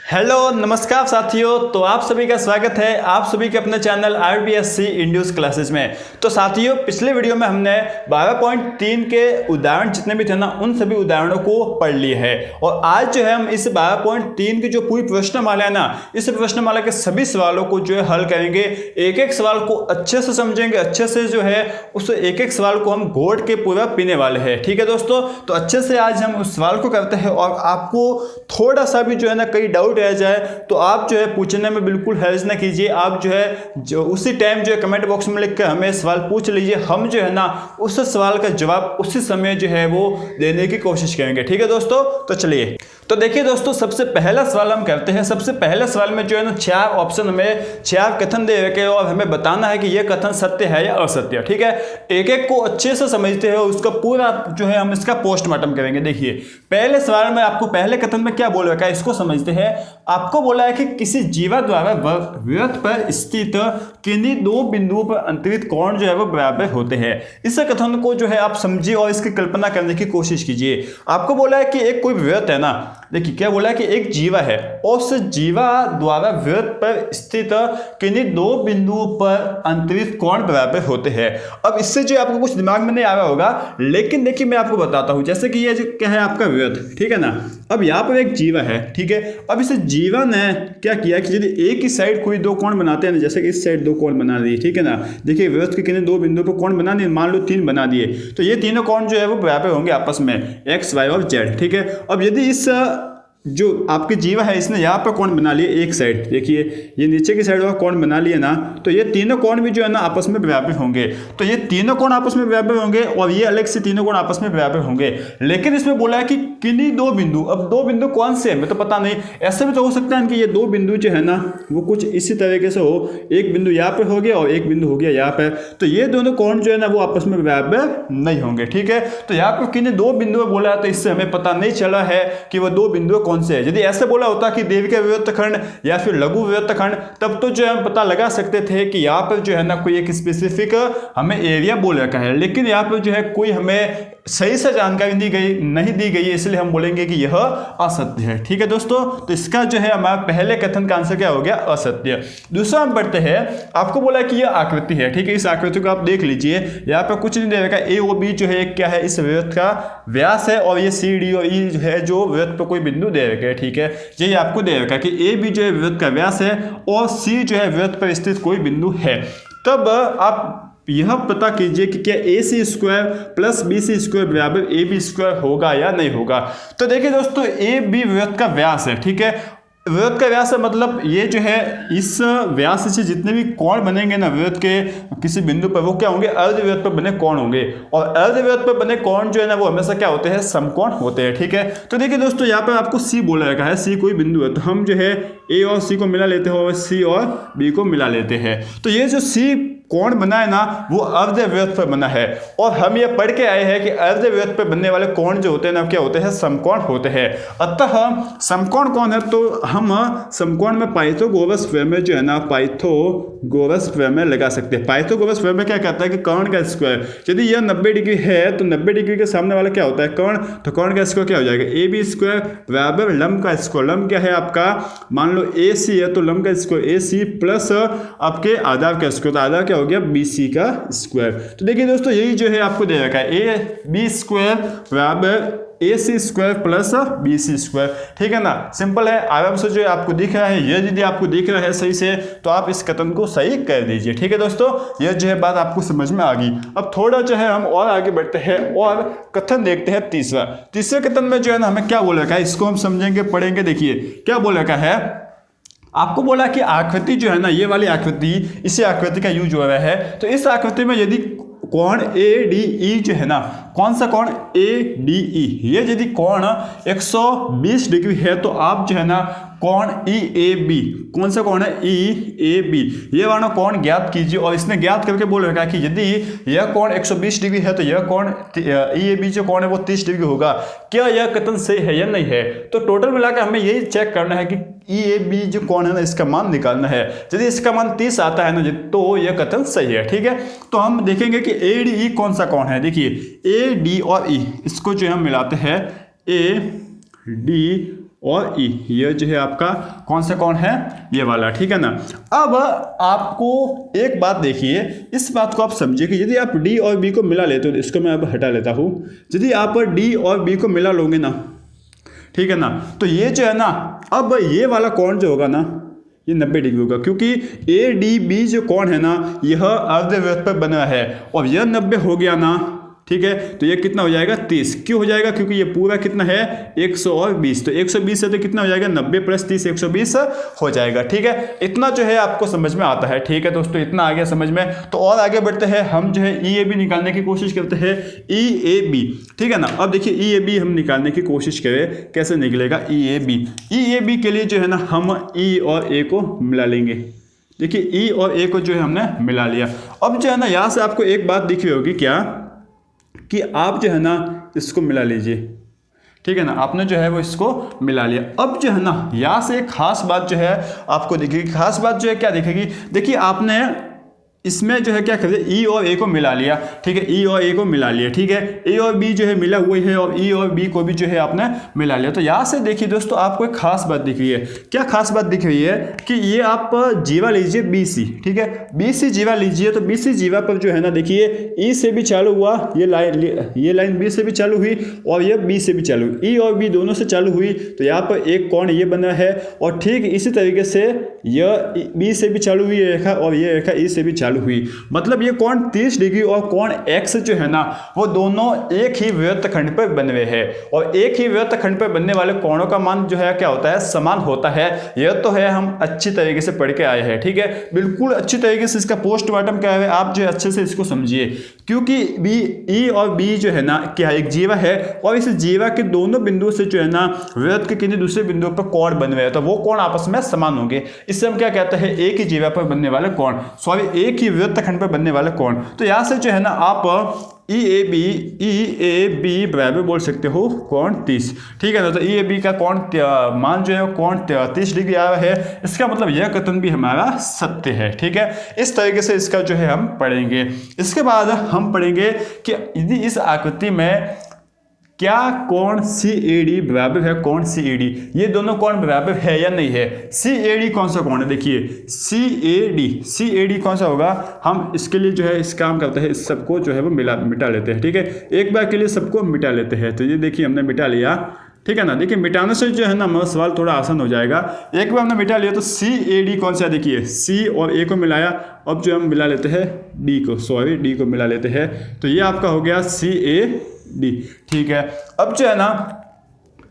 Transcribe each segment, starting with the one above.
Hello नमस्कार साथियों। तो आप सभी का स्वागत है आप सभी के अपने चैनल RBSC इंड्यूस क्लासेस में। तो साथियों, पिछले वीडियो में हमने 12.3 के उदाहरण जितने भी थे ना, उन सभी उदाहरणों को पढ़ लिए है। और आज जो है हम इस 12.3 की जो पूरी प्रश्नमाला है ना, इस प्रश्नमाला के सभी सवालों को जो है हल करेंगे। एक एक सवाल को अच्छे से समझेंगे, अच्छे से जो है उस एक एक सवाल को हम घोट के पूरा पीने वाले हैं। ठीक है दोस्तों, तो अच्छे से आज हम उस सवाल को करते हैं। और आपको थोड़ा सा भी जो है ना कई डाउट रह जाए तो आप जो है पूछने में बिल्कुल हर्ज ना कीजिए। आप जो है जो उसी टाइम जो है कमेंट बॉक्स में लिखकर हमें सवाल पूछ लीजिए। हम जो है ना उस सवाल का जवाब उसी समय जो है वो देने की कोशिश करेंगे। ठीक है दोस्तों, तो चलिए। तो देखिए दोस्तों, सबसे पहला सवाल हम करते हैं। सबसे पहले सवाल में जो है ना 4 ऑप्शन में 4 कथन दे रखे और हमें बताना है कि यह कथन सत्य है या असत्य। ठीक है, एक एक को अच्छे से समझते हैं, उसका पूरा जो है हम इसका पोस्टमार्टम करेंगे। देखिए, पहले सवाल में आपको पहले कथन में क्या बोल रखा है इसको समझते हैं। आपको बोला है कि किसी जीवा द्वारा वृत्त पर स्थित किन्हीं 2 बिंदुओं पर अंतरित कोण जो है वो बराबर होते हैं। इस कथन को जो है आप समझिए और इसकी कल्पना करने की कोशिश कीजिए। आपको बोला है कि एक कोई वृत्त है ना, देखिए क्या बोला है कि एक जीवा है और उस जीवा द्वारा वृत्त पर स्थित किन्हीं 2 बिंदुओं पर अंतरित कोण बराबर होते हैं। अब इससे जो आपको कुछ दिमाग में नहीं आ रहा होगा, लेकिन देखिए मैं आपको बताता हूं। जैसे कि ये जो क्या है आपका वृत्त, ठीक है ना। अब यहाँ पर एक जीवा है, ठीक है। अब इस जीवा ने क्या किया कि यदि एक ही साइड कोई 2 कोण बनाते हैं ना, जैसे कि इस साइड 2 कोण बना दिए, ठीक है ना। देखिए वृत्त के किन्हीं 2 बिंदुओं पर कोण बना दिए, मान लो 3 बना दिए, तो ये तीनों कोण जो है वो बराबर होंगे आपस में, x, y और z। ठीक है, अब यदि इस जो आपके जीवा है इसने यहाँ पर कोण बना लिए एक साइड, देखिए ये नीचे की साइड का कोण बना लिए ना, तो ये तीनों कोण भी जो है ना आपस में बराबर होंगे। तो ये तीनों कोण आपस में बराबर होंगे और ये अलग से तीनों कोण आपस में बराबर होंगे। लेकिन इसमें बोला है कि किन्हीं 2 बिंदु। अब 2 बिंदु कौन से है मैं तो पता नहीं, ऐसे भी तो हो सकता है कि ये 2 बिंदु जो है ना वो कुछ इसी तरीके से हो, एक बिंदु यहाँ पे हो गया और एक बिंदु हो गया यहाँ पे, तो ये दोनों कोण जो है ना वो आपस में बराबर नहीं होंगे। ठीक है, तो यहाँ पर किन्हीं 2 बिंदु बोला है, तो इससे हमें पता नहीं चला है कि वो 2 बिंदु कौन से है। यदि ऐसे बोला होता कि देविका विवृत्तखंड या फिर लघु विवृत्तखंड, तब तो जो हम पता लगा सकते थे कि यहाँ पर जो है ना कोई एक स्पेसिफिक हमें एरिया बोल रखा है। लेकिन यहाँ पर जो है कोई हमें सही से जानकारी नहीं दी गई है, इसलिए हम बोलेंगे कि यह असत्य है। ठीक है दोस्तों, तो इसका जो है हमारा पहले कथन का आंसर क्या हो गया, असत्य। दूसरा हम पढ़ते हैं। आपको बोला कि यह आकृति है, ठीक है। इस आकृति को आप देख लीजिए, यहाँ पर कुछ नहीं दे रखा। ए और बी जो है क्या है, इस वृत्त का व्यास है, और ये सी डी और ई जो है जो वृत्त पर कोई बिंदु दे रखे हैं। ठीक है, यही आपको दे रखा है कि ए बी जो है वृत्त का व्यास है और सी जो है वृत्त पर स्थित कोई बिंदु है। तब आप यह पता कीजिए कि क्या AC² प्लस BC² बराबर AB² होगा या नहीं होगा। तो देखिए दोस्तों, ए बी वृत्त का व्यास है, ठीक है। वृत्त का व्यास है मतलब ये जो है इस व्यास से जितने भी कोण बनेंगे ना वृत्त के किसी बिंदु पर, वो क्या होंगे, अर्धवृत्त पर बने कोण होंगे। और अर्धवृत्त पर बने कोण जो है ना वो हमेशा क्या होते हैं, समकोण होते हैं। ठीक है, तो देखिए दोस्तों यहाँ पर आपको C बोला रखा है, C कोई बिंदु है, तो हम जो है A और C को मिला लेते हैं और C और B को मिला लेते हैं। तो ये जो C कोण बना है ना वो अर्धवृत्त पर बना है, और हम ये पढ़ के आए हैं कि अर्धवृत्त पर बनने वाले कोण जो होते हैं ना क्या होते हैं, समकोण होते हैं। अतः समकोण कौन है, तो हम समकोण में पाइथागोरस प्रमेय जो है ना, पाइथागोरस प्रमेय लगा सकते हैं। पाइथागोरस प्रमेय क्या कहता है कि कर्ण का स्क्वायर, यदि यह 90 डिग्री है तो 90 डिग्री के सामने वाला क्या होता है, कर्ण, तो कर्ण का स्क्वायर क्या हो जाएगा, AB² बराबर लंब का स्क्वायर। लंब क्या है आपका, मान लो AC है तो लंब का स्क्वायर AC प्लस आपके आधार का स्क्वायर, तो आधार क्या हो गया, BC का स्क्वायर। तो देखिए दोस्तों यही जो है आपको दे रखा है, AB² बराबर AC² प्लस BC²। ठीक है ना, सिंपल है, आराम से जो है आपको दिख रहा है। ये यदि आपको दिख रहा है सही से तो आप इस कथन को सही कर दीजिए। ठीक है दोस्तों, यह जो है बात आपको समझ में आ गई। अब थोड़ा जो है हम और आगे बढ़ते हैं और कथन देखते हैं तीसरे कथन में जो है ना हमें क्या बोल रखा है, इसको हम समझेंगे, पढ़ेंगे। देखिए क्या बोल रखा है, आपको बोला कि आकृति जो है ना, ये वाली आकृति, इसी आकृति का यूज हो रहा है। तो इस आकृति में यदि कोण ADE जो है ना, कौन सा कोण, ADE, ये यदि कोण 120 डिग्री है तो आप जो है ना कोण EAB, कौन सा कोण है, EAB, ये वाला कोण ज्ञात कीजिए। और इसने ज्ञात करके बोल रखा है कि यदि यह कोण 120 डिग्री है तो यह कोण EAB जो कोण है वो 30 डिग्री होगा। क्या यह कथन सही है या नहीं है। तो टोटल मिलाकर हमें यही चेक करना है कि EAB जो कोण है ना इसका मान निकालना है। यदि इसका मान 30 आता है ना तो यह कथन सही है। ठीक है, तो हम देखेंगे कि ADE कौन सा कोण है। देखिए AD और E इसको जो हम मिलाते हैं, AD और ई, ये जो है आपका कौन सा कोण है, ये वाला, ठीक है ना। अब आपको एक बात देखिए, इस बात को आप समझिए कि यदि आप डी और बी को मिला लेते हो, इसको मैं अब हटा लेता हूँ, यदि आप डी और बी को मिला लोगे ना, ठीक है ना, तो ये जो है ना, अब ये वाला कोण जो होगा ना, ये 90 डिग्री होगा, क्योंकि ए डी बी जो कोण है ना, यह अर्धवृत्त पर बना है और यह 90 हो गया ना, ठीक है, तो ये कितना हो जाएगा 30। क्यों हो जाएगा, क्योंकि ये पूरा कितना है 120, तो 120 से तो कितना हो जाएगा 90 + 30 120 हो जाएगा, ठीक है। इतना जो है आपको समझ में आता है, ठीक है दोस्तों, इतना आ गया समझ में। तो और आगे बढ़ते हैं, हम जो है ई ए बी निकालने की कोशिश करते हैं, ई ए बी, ठीक है ना। अब देखिए ई ए बी हम निकालने की कोशिश करें, कैसे निकलेगा ई A B. E A B के लिए जो है ना, हम ई और ए को मिला लेंगे। देखिए ई और ए को जो है हमने मिला लिया। अब जो है ना, यहाँ से आपको एक बात दिख रही होगी क्या, कि आप जो है ना इसको मिला लीजिए, ठीक है ना, आपने जो है वो इसको मिला लिया। अब जो है ना, यहाँ से एक खास बात जो है आपको दिखेगी, खास बात जो है क्या दिखेगी, देखिए आपने इसमें जो है क्या कर दिया, ई और ए को मिला लिया, ठीक है, ई और ए को मिला लिया, ठीक है, ए और बी जो है मिला हुआ है और ई और बी को भी जो है आपने मिला लिया। तो यहाँ से देखिए दोस्तों, आपको एक खास बात दिख रही है। क्या खास बात दिख रही है कि ये आप जीवा लीजिए बी सी, ठीक है, बी सी जीवा लीजिए, तो बी सी जीवा पर जो है ना, देखिए ई से भी चालू हुआ, ये लाइन बी से भी चालू हुई और ये बी से भी चालू हुई, ई और बी दोनों से चालू हुई, तो यहाँ पर एक कोण ये बना है और ठीक इसी तरीके से यह बी से भी चालू हुई रेखा और ये रेखा ई से भी चालू हुई। मतलब ये कोण 30 डिग्री और कोण एक्स जो है ना, वो दोनों एक ही वृत्तखंड पर बने हुए हैं और एक ही वृत्तखंड पर बनने वाले कोणों का मान जो है क्या होता है, समान होता है। यह तो है हम अच्छी तरीके से पढ़ के आए हैं, ठीक है, बिल्कुल अच्छी तरीके से इसका पोस्टमार्टम क्या है आप जो है अच्छे से इसको समझिए, क्योंकि बी ई और बी जो है ना क्या एक जीवा है और इस जीवा के दोनों बिंदुओं से जो है ना वृत्त के किसी दूसरे बिंदु पर कोण बन रहे, तो वो कोण आपस में समान होंगे। इससे हम क्या कहते हैं, एक ही जीवा पर बनने वाले कोण, सॉरी एक ही वृत्तखंड पर बनने वाले कोण। तो यहां से जो है ना आप ई ए बी बराबर बोल सकते हो कोण 30, ठीक है ना। तो ई ए बी का कोण मान जो है कोण 30 डिग्री आ रहा है, इसका मतलब यह कथन भी हमारा सत्य है, ठीक है। इस तरीके से इसका जो है हम पढ़ेंगे। इसके बाद हम पढ़ेंगे कि यदि इस आकृति में क्या कोण सी ए डी बराबर है कोण सी ए डी, ये दोनों कोण बराबर है या नहीं है। सी ए डी कौन सा कोण है, देखिए सी ए डी कौन सा होगा, हम इसके लिए जो है इस काम करते हैं, इस सबको जो है वो मिटा लेते हैं, ठीक है, एक बार के लिए सबको मिटा लेते हैं। तो ये देखिए हमने मिटा लिया, ठीक है ना। देखिए मिटाने से जो है ना हमारा सवाल थोड़ा आसान हो जाएगा। एक बार हमने मिटा लिया तो सी ए डी कौन सा, देखिए सी और ए को मिलाया, अब जो हम मिला लेते हैं डी को, सॉरी डी को मिला लेते हैं, तो ये आपका हो गया सी ए डी, ठीक है। अब जो है ना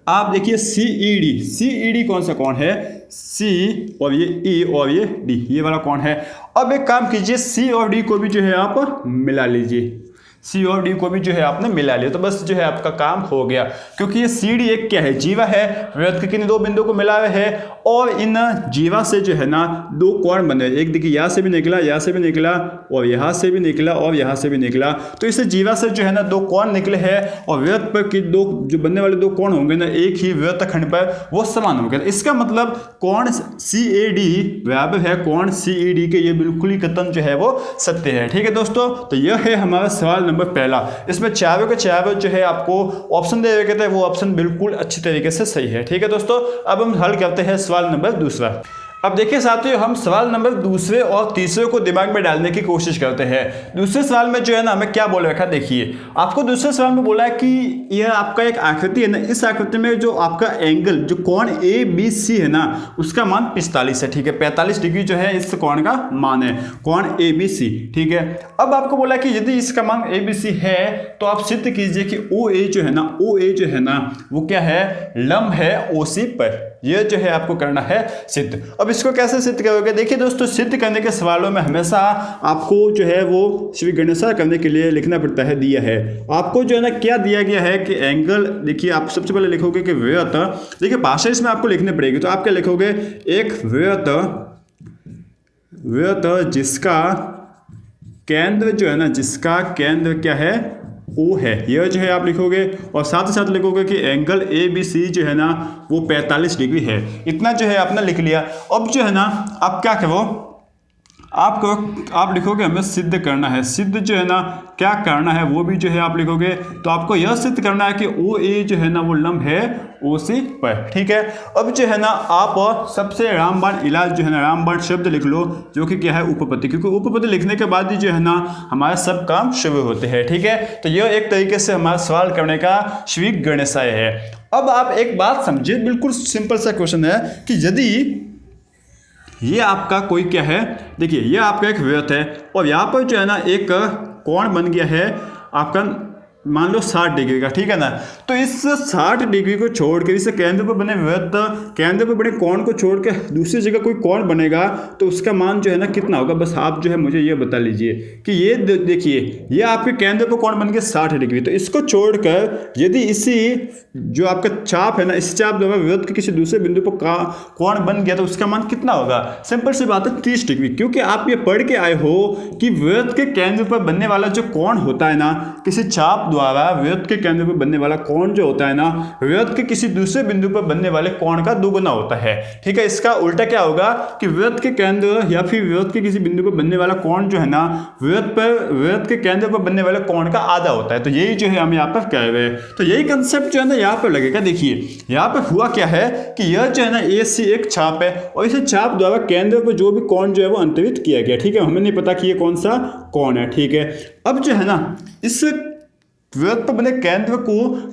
आप देखिए सी ई डी कौन सा कोण है, सी और ये ई और ये डी, ये वाला कोण है। अब एक काम कीजिए, सी और डी को भी जो है आप मिला लीजिए, सी और डी को भी जो है आपने मिला लिया, तो बस जो है आपका काम हो गया। क्योंकि ये सी डी एक क्या है, जीवा है, वृत्त के किन दो बिंदु को मिला है और इन जीवा से जो है ना दो कोण बने, एक देखिए यहाँ से भी निकला, यहाँ से भी निकला और यहाँ से भी निकला और यहाँ से भी निकला, तो इस जीवा से जो है ना दो कोण निकले हैं और वृत्त पर की दो जो बनने वाले दो कोण होंगे ना एक ही वृत्तखंड पर, वो समान होंगे। इसका मतलब कोण सी ए डी बराबर है कोण सी ई डी के, ये बिल्कुल ही कथन जो है वो सत्य है, ठीक है दोस्तों। तो यह है हमारा सवाल नंबर पहला। इसमें चारों के चारों जो है आपको ऑप्शन दे रखे थे, वो ऑप्शन बिल्कुल अच्छी तरीके से सही है, ठीक है दोस्तों। अब हम हल करते हैं सवाल नंबर दूसरा। अब देखिए साथियों, हम सवाल नंबर दूसरे और तीसरे को दिमाग में डालने की कोशिश करते हैं। दूसरे सवाल में जो है ना हमें क्या बोल रखा है, देखिए आपको दूसरे सवाल में बोला है कि यह आपका एक आकृति है ना, इस आकृति में जो आपका एंगल जो कोण ए बी सी है ना, उसका मान 45 है, ठीक है, 45 डिग्री जो है इस कोण का मान है, कोण ए बी सी, ठीक है। अब आपको बोला कि यदि इसका मान ए बी सी है तो आप सिद्ध कीजिए कि ओ ए जो है ना वो क्या है, लंब है ओ सी पर। यह जो है आपको करना है सिद्ध। अब इसको कैसे सिद्ध करोगे, देखिए दोस्तों, सिद्ध करने के सवालों में हमेशा आपको जो है वो श्री गणेशा करने के लिए लिखना पड़ता है, दिया है आपको जो है ना क्या दिया गया है कि एंगल, देखिए आप सबसे पहले लिखोगे कि वृत्त, देखिए भाषा इसमें आपको लिखनी पड़ेगी, तो आप क्या लिखोगे, एक वृत्त जिसका केंद्र जो है ना, जिसका केंद्र क्या है, ओ है, यह जो है आप लिखोगे और साथ ही साथ लिखोगे कि एंगल ए बी सी जो है ना वो 45 डिग्री है। इतना जो है आपने लिख लिया। अब जो है ना आप क्या करो, आप लिखोगे हमें सिद्ध करना है। सिद्ध जो है ना क्या करना है वो भी जो है आप लिखोगे। तो आपको यह सिद्ध करना है कि ओ ए जो है ना वो लंब है ओ सी पर। ठीक है, अब जो है ना आप सबसे रामबाण इलाज जो है ना रामबाण शब्द लिख लो, जो कि क्या है उपपत्ति, क्योंकि उपपत्ति लिखने के बाद ही जो है ना हमारे सब काम शुरू होते हैं। ठीक है, तो यह एक तरीके से हमारा सवाल करने का श्रीक गणेशाय है। अब आप एक बात समझिए, बिल्कुल सिंपल सा क्वेश्चन है कि यदि ये आपका कोई क्या है, देखिए ये आपका एक वृत्त है और यहाँ पर जो है ना एक कोण बन गया है आपका मान लो 60 डिग्री का। ठीक है ना, तो इस 60 डिग्री को छोड़ के, इस केंद्र पर बने वृत्त, केंद्र पर बने कोण को छोड़ के दूसरी जगह कोई कोण बनेगा तो उसका मान जो है ना कितना होगा, बस आप जो है मुझे ये बता लीजिए कि ये देखिए ये आपके केंद्र पर कोण बन गया 60 डिग्री, तो इसको छोड़कर यदि इसी जो आपका चाप है ना, इस चाप द्वारा वृत्त के किसी दूसरे बिंदु पर कोण बन गया तो उसका मान कितना होगा, सिंपल सी बात है 30 डिग्री। क्योंकि आप ये पढ़ के आए हो कि वृत्त के केंद्र पर बनने वाला जो कोण होता है ना, किसी चाप द्वारा वृत्त के केंद्र पर बनने वाला कोण जो होता है ना, वृत्त के किसी दूसरे बिंदु पर बनने वाले कोण का दुगुना होता है। ठीक है, इसका उल्टा क्या होगा कि वृत्त के केंद्र या फिर वृत्त के किसी बिंदु पर बनने वाला कोण जो है ना, वृत्त के केंद्र पर बनने वाले कोण का आधा होता है। तो यही जो है हम यहाँ पर कह रहे हैं, तो यही कंसेप्ट जो है ना यहाँ पर लगेगा। देखिए यहाँ पर हुआ क्या है कि यह जो है ना ए सी एक चाप है और इस चाप द्वारा केंद्र पर जो भी कोण जो है वो अंतरित किया गया। ठीक है, हमें नहीं पता कि ये कौन सा कोण है। ठीक है, अब जो है ना इस वृत्त पर बने केंद्र को,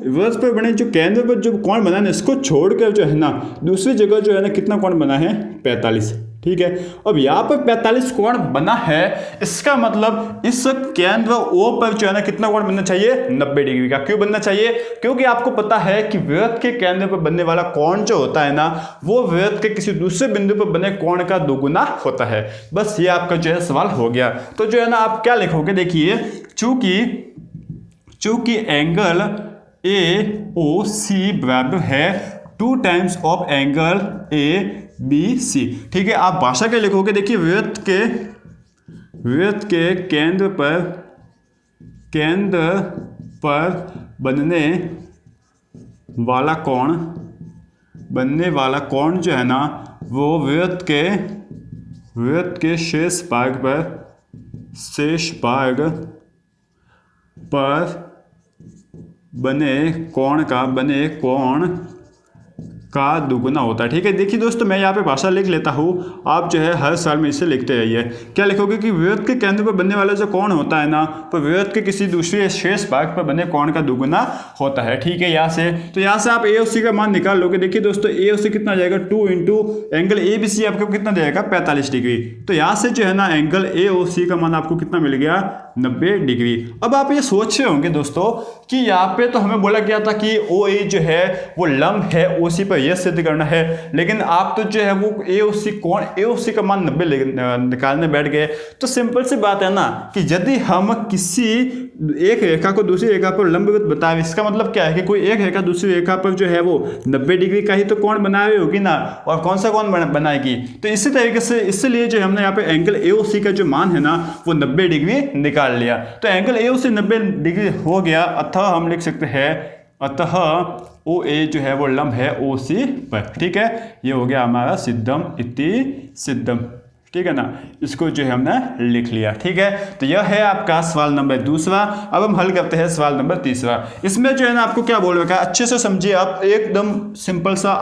वृत्त पर बने जो केंद्र पर जो कोण बना है इसको छोड़कर जो है ना दूसरी जगह जो है ना कितना कोण बना है 45। ठीक है, अब यहाँ पर 45 कोण बना है, इसका मतलब इस केंद्र O पर जो है ना कितना कोण बनना चाहिए 90 डिग्री का। क्यों बनना चाहिए, क्योंकि आपको पता है कि वृत्त के केंद्र पर बनने वाला कोण जो होता है ना वो वृत्त के किसी दूसरे बिंदु पर बने कोण का दोगुना होता है। बस ये आपका जो है सवाल हो गया। तो जो है ना आप क्या लिखोगे, देखिए चूंकि एंगल AOC बराबर है 2 टाइम्स ऑफ एंगल ABC। ठीक है, आप भाषा के लिखोगे, देखिए वृत्त के केंद्र पर बनने वाला कोण जो है ना वो वृत्त के शेष भाग पर बने कोण का दुगुना होता है। ठीक है, देखिए दोस्तों मैं यहाँ पे भाषा लिख लेता हूँ, आप जो है हर साल में इसे लिखते रहिए। क्या लिखोगे कि वृत्त के केंद्र पर बनने वाला जो कोण होता है ना तो वृत्त के किसी दूसरे शेष भाग पर बने कोण का दुगुना होता है। ठीक है, यहाँ से आप AOC का मान निकाल लोगे। देखिए दोस्तों AOC कितना आ जाएगा 2 इंटू एंगल ABC आपको कितना जाएगा 45 डिग्री। तो यहाँ से जो है ना एंगल AOC का मान आपको कितना मिल गया 90 डिग्री। अब आप ये सोच रहे होंगे दोस्तों कि यहाँ पे तो हमें बोला गया था कि OA जो है वो लंब है OC पर, यह सिद्ध करना है, लेकिन आप तो जो है वो AOC का मान 90 निकालने बैठ गए। तो सिंपल सी बात है ना कि यदि हम किसी एक रेखा को दूसरी रेखा पर लंबवत बताए, इसका मतलब क्या है कि कोई एक रेखा दूसरी रेखा पर जो है वो 90 डिग्री का ही तो कोण बना रही होगी ना, और कौन सा कोण बनाएगी। तो इसी तरीके से इसलिए जो हमने यहाँ पे एंगल AOC का जो मान है ना वो 90 डिग्री निकाल लिया। तो एंगल AOC 90 डिग्री हो गया, अतः हम लिख सकते हैं अतः OA जो है वो लंब है OC पर। ठीक है, ये हो गया हमारा सिद्धम इति सिद्धम। ठीक है ना, इसको जो है हमने लिख लिया। ठीक है, तो यह है आपका सवाल नंबर दूसरा। अब हम हल करते हैं सवाल नंबर तीसरा। इसमें जो है ना आपको क्या बोल रखा है अच्छे से समझिए आप, एकदम सिंपल सा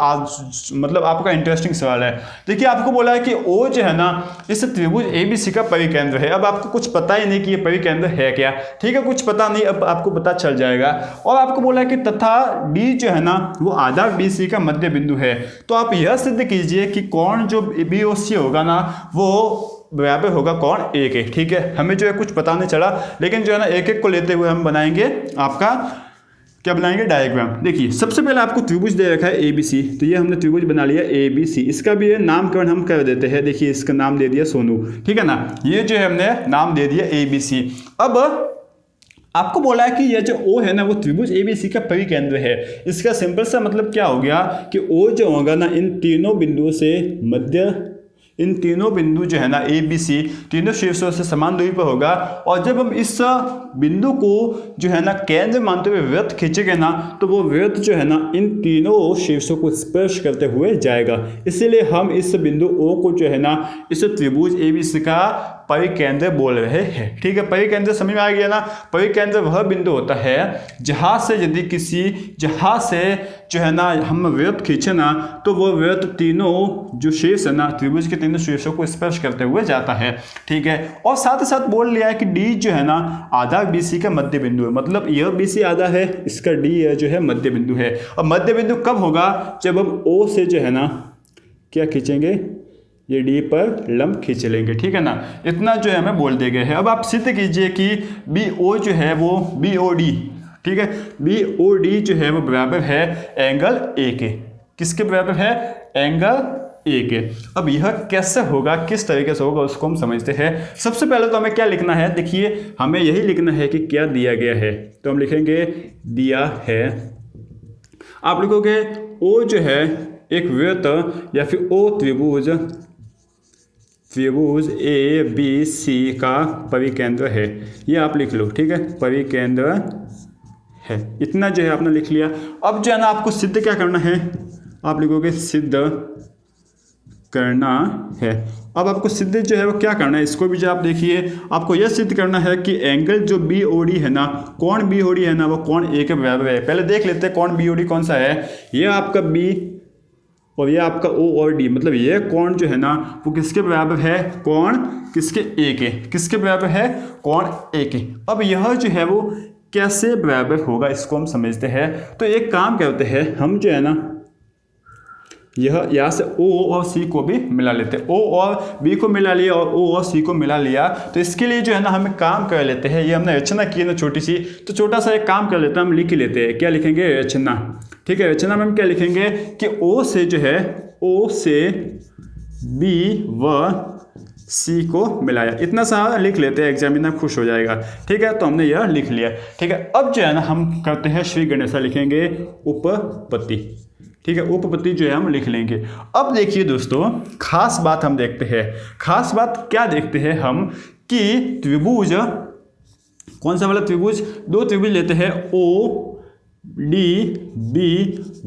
मतलब आपका इंटरेस्टिंग सवाल है। देखिए आपको बोला है कि O जो है ना इस त्रिभुज ABC का परिकेंद्र है। अब आपको कुछ पता ही नहीं कि ये परिकेंद्र है क्या। ठीक है, कुछ पता नहीं, अब आपको पता चल जाएगा। और आपको बोला है कि तथा D जो है ना वो आधार BC का मध्य बिंदु है। तो आप यह सिद्ध कीजिए कि कोण जो BOC होगा ना वो बराबर होगा कोण A के। ठीक है, हमें जो है कुछ पता नहीं चला, लेकिन जो है ना एक एक को लेते हुए हम बनाएंगे आपका क्या बनाएंगे डायग्राम। देखिए सबसे पहले आपको त्रिभुज दे रखा है ABC, तो ये हमने त्रिभुज बना लिया ABC। इसका भी नामकरण हम कर देते हैं। देखिए इसका नाम दे दिया सोनू। ठीक है ना, ये जो है हमने नाम दे दिया ABC। अब आपको बोला है कि यह जो O है ना वो त्रिभुज ABC का परिकेंद्र है। इसका सिंपल सा मतलब क्या हो गया कि O जो होगा ना इन तीनों बिंदुओं से मध्य इन तीनों बिंदु जो है ना ए बी सी तीनों शीर्षों से समान दूरी पर होगा। और जब हम इस बिंदु को जो है ना केंद्र मानते हुए वृत्त खींचेंगे ना तो वो वृत्त जो है ना इन तीनों शीर्षों को स्पर्श करते हुए जाएगा। इसीलिए हम इस बिंदु O को जो है ना इस त्रिभुज ABC का परिकेंद्र बोल रहे हैं। ठीक है, परिकेंद्र समझ में आ गया ना। परिकेंद्र वह बिंदु होता है जहां से यदि जहां से जो है ना हम वृत्त खींचे ना तो वो वृत्त तीनों जो शीर्ष है ना त्रिभुज के तीनों शीर्षों को स्पर्श करते हुए जाता है। ठीक है, और साथ ही साथ बोल लिया है कि D जो है ना आधा BC का मध्य बिंदु है, मतलब यह BC आधा है, इसका D जो है मध्य बिंदु है। और मध्य बिंदु कब होगा? जब हम O से जो है ना क्या खींचेंगे, ये D पर लंब खींच लेंगे। ठीक है ना, इतना जो है हमें बोल दिया गया है। अब आप सिद्ध कीजिए कि BO जो है वो BOD, ठीक है, BOD जो है वो बराबर है एंगल A के। किसके बराबर है? एंगल A के। अब यह कैसे होगा, किस तरीके से होगा, उसको हम समझते हैं। सबसे पहले तो हमें क्या लिखना है, देखिए हमें यही लिखना है कि क्या दिया गया है। तो हम लिखेंगे दिया है, आप लिखोगे O जो है एक वृत्त या फिर O त्रिभुज ABC का परिकेंद्र है, ये आप लिख लो। ठीक है, परिकेंद्र है, इतना जो है आपने लिख लिया। अब जो है ना आपको सिद्ध क्या करना है, आप लिखोगे सिद्ध करना है। अब आपको सिद्ध जो है वो क्या करना है, इसको भी जो आप देखिए, आपको यह सिद्ध करना है कि एंगल जो BOD है ना, कोण BOD है ना, वो कोण A के बराबर है। पहले देख लेते हैं कोण BOD कौन सा है। ये आपका B और ये आपका O और D, मतलब ये कोण जो है ना वो किसके बराबर है? कोण किसके? A के। किसके बराबर है? कोण A के। अब यह जो है वो कैसे बराबर होगा, इसको हम समझते हैं। तो एक काम करते हैं, हम जो है ना यह यहाँ से O और C को भी मिला लेते हैं। O और B को मिला लिया और O और C को मिला लिया। तो इसके लिए जो है ना हमें काम कर लेते हैं, ये हमने रचना की है ना छोटी सी, तो छोटा सा एक काम कर लेते हैं, हम लिख ही लेते हैं। क्या लिखेंगे? रचना। ठीक है, रचना में हम क्या लिखेंगे कि O से जो है O से B व C को मिलाया, इतना सा लिख लेते हैं, एग्जामिनर खुश हो जाएगा। ठीक है, तो हमने यह लिख लिया। ठीक है, अब जो है ना हम करते हैं श्री गणेशा, लिखेंगे उपपत्ति। ठीक है, उपपत्ति जो है हम लिख लेंगे। अब देखिए दोस्तों, खास बात हम देखते हैं। खास बात क्या देखते हैं हम कि त्रिभुज, कौन सा वाला त्रिभुज? दो त्रिभुज लेते हैं, ODB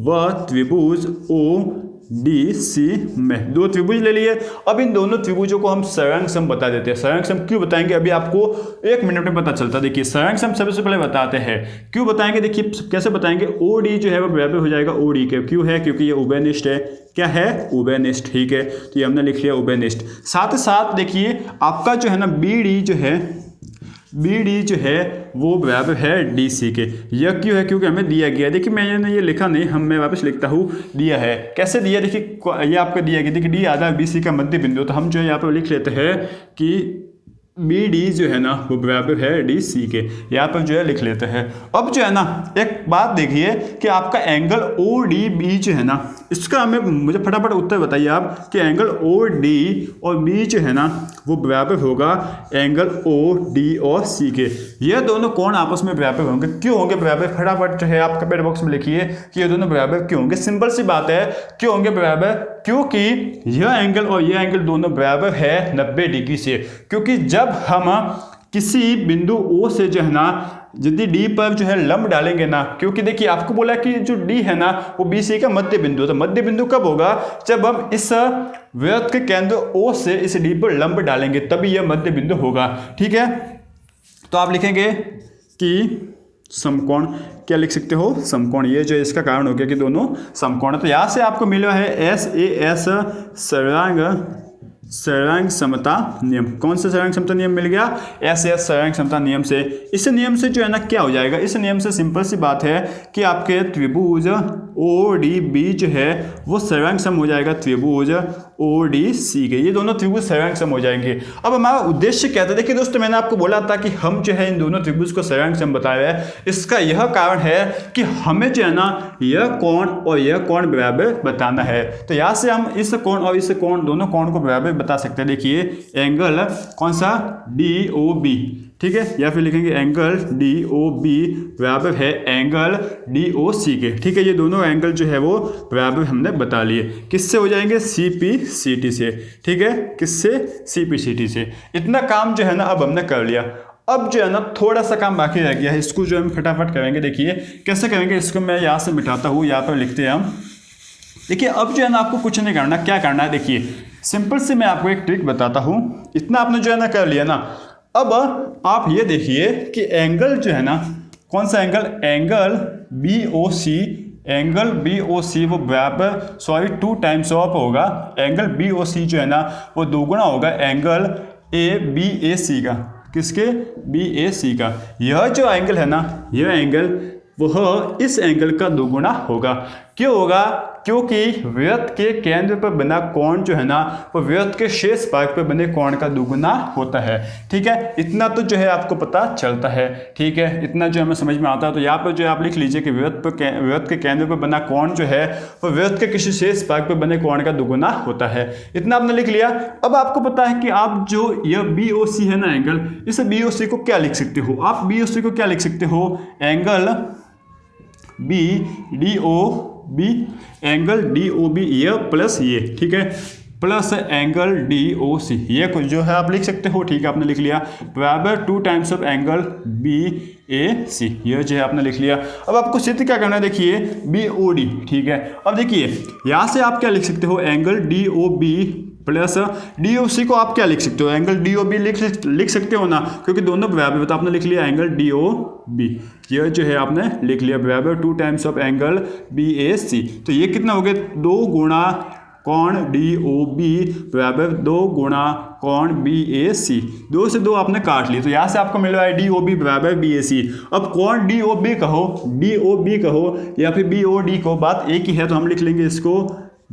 व त्रिभुज ODC में दो त्रिभुज ले लिए। अब इन दोनों त्रिभुजों को हम सरांश सम बता देते हैं। सरांश सम क्यों बताएंगे, अभी आपको 1 मिनट में पता चलता है। देखिए सरांश सम सबसे पहले बताते हैं, क्यों बताएंगे, देखिए कैसे बताएंगे। OD जो है वो बराबर हो जाएगा OD के। क्यों है? क्योंकि ये उभयनिष्ठ है। क्या है? उभयनिष्ठ। ठीक है, तो ये हमने लिख लिया उभयनिष्ठ। साथ ही साथ देखिए आपका जो है ना BD जो है वो बराबर है DC के। यह क्यों है? क्योंकि हमें दिया गया। देखिए मैंने ये लिखा नहीं, मैं वापस लिखता हूँ, दिया है। कैसे दिया? देखिए ये आपका दिया गया, देखिए D आधा BC का मध्य बिंदु, तो हम जो है यहाँ पर लिख लेते हैं कि BD जो है ना वो बराबर है DC के, यहाँ पर जो है लिख लेते हैं। अब जो है ना एक बात देखिए कि आपका एंगल ODB जो है ना, इसका मुझे फटाफट उत्तर बताइए आप कि एंगल OD और B जो है ना वो बराबर होगा एंगल OD और C के। ये दोनों कोण आपस में बराबर होंगे। क्यों होंगे बराबर? फटाफट जो है आप कमेंट बॉक्स में लिखिए कि ये दोनों बराबर क्यों होंगे। सिंपल सी बात है, क्यों होंगे बराबर? क्योंकि यह एंगल और यह एंगल दोनों बराबर है 90 डिग्री से। क्योंकि जब हम किसी बिंदु O से जो है ना यदि D पर जो है लंब डालेंगे ना, क्योंकि देखिए आपको बोला कि जो D है ना वो BC का मध्य बिंदु है। तो मध्य बिंदु कब होगा? जब हम इस वृत्त के केंद्र O से इस D पर लंब डालेंगे, तभी यह मध्य बिंदु होगा। ठीक है, तो आप लिखेंगे कि समकोण। क्या लिख सकते हो? समकोण। ये जो इसका कारण हो गया कि दोनों समकोण है। तो यहाँ से आपको मिला है SAS सरांग समता नियम। कौन सा सरांग समता नियम मिल गया? SAS सरांग समता नियम से। इस नियम से जो है ना क्या हो जाएगा? इस नियम से सिंपल सी बात है कि आपके त्रिभुज ODB जो है वो सरांग सम हो जाएगा त्रिभुज ODC के। ये दोनों त्रिभुज सरांग सम हो जाएंगे। अब हमारा उद्देश्य क्या था? देखिए दोस्तों, मैंने आपको बोला था कि हम जो है इन दोनों त्रिभुज को सरांग सम बताया है। इसका यह कारण है कि हमें जो है ना यह कोण और यह कोण बराबर बताना है। तो यहाँ से हम इस कोण और इस कोण, दोनों कोण को बराबर बता सकते हैं। देखिए एंगल कौन सा? DOB। ठीक है, या फिर लिखेंगे एंगल डी ओ बी बराबर है एंगल डी ओ सी के। ठीक है, ये दोनों एंगल जो है वो बराबर हमने बता लिए। किससे हो जाएंगे? सी पी सी टी से। ठीक है, किससे? सी पी सी टी से। इतना काम जो है ना अब हमने कर लिया। अब जो है ना थोड़ा सा काम बाकी रह गया है, इसको जो हम फटाफट करेंगे। देखिए कैसे करेंगे, इसको मैं यहाँ से मिटाता हूँ, यहाँ पर लिखते हैं हम। देखिए अब जो है ना आपको कुछ नहीं करना, क्या करना है देखिए सिंपल से मैं आपको एक ट्रिक बताता हूँ। इतना आपने जो है ना कर लिया ना, अब आप ये देखिए कि एंगल जो है ना, कौन सा एंगल? एंगल बी ओ सी, एंगल बी ओ सी वो बराबर 2 टाइम्स ऑफ होगा, एंगल बी ओ सी जो है ना वो दोगुना होगा एंगल ए बी ए सी का। किसके? बी ए सी का। यह जो एंगल है ना, यह एंगल वह इस एंगल का दोगुना होगा। क्यों होगा? क्योंकि वृत्त के केंद्र पर बना कोण जो है ना वो वृत्त के शेष भाग पर बने कोण का दोगुना होता है। ठीक है, इतना तो जो है आपको पता चलता है। ठीक है, इतना जो हमें समझ में आता है। तो यहाँ पर जो आप लिख लीजिए कि वृत्त के केंद्र पर बना कोण जो है वो वृत्त के किसी शेष भाग पर बने कोण का दोगुना होता है। इतना आपने लिख लिया। अब आपको पता है कि आप जो यह बी ओ सी है ना एंगल, इस बी ओ सी को क्या लिख सकते हो? आप बी ओ सी को क्या लिख सकते हो? Angle B D O B, angle D O B ये प्लस ये। ठीक है, plus angle D O C, ये कुछ जो है आप लिख सकते हो। ठीक है, आपने लिख लिया बराबर 2 टाइम्स ऑफ एंगल बी ए सी, ये जो है आपने लिख लिया। अब आपको सिद्ध क्या करना है? देखिए बी ओ डी। ठीक है, अब देखिए यहाँ से आप क्या लिख सकते हो? Angle D O B plus D O C को आप क्या लिख सकते हो? एंगल डी ओ बी लिख सकते हो ना, क्योंकि दोनों बराबर। तो आपने लिख लिया एंगल डी ओ बी, ये जो है आपने लिख लिया बराबर 2 टाइम्स ऑफ एंगल बी ए सी। तो ये कितना हो गया? 2 गुणा कोण डी ओ बी बराबर 2 गुणा कोण बी ए सी। 2 से 2 आपने काट ली, तो यहाँ से आपको मिल रहा है डी ओ बी बराबर बी ए सी। अब कोण डी ओ बी कहो, डी ओ बी कहो या फिर बी ओ डी को, बात एक ही है। तो हम लिख लेंगे इसको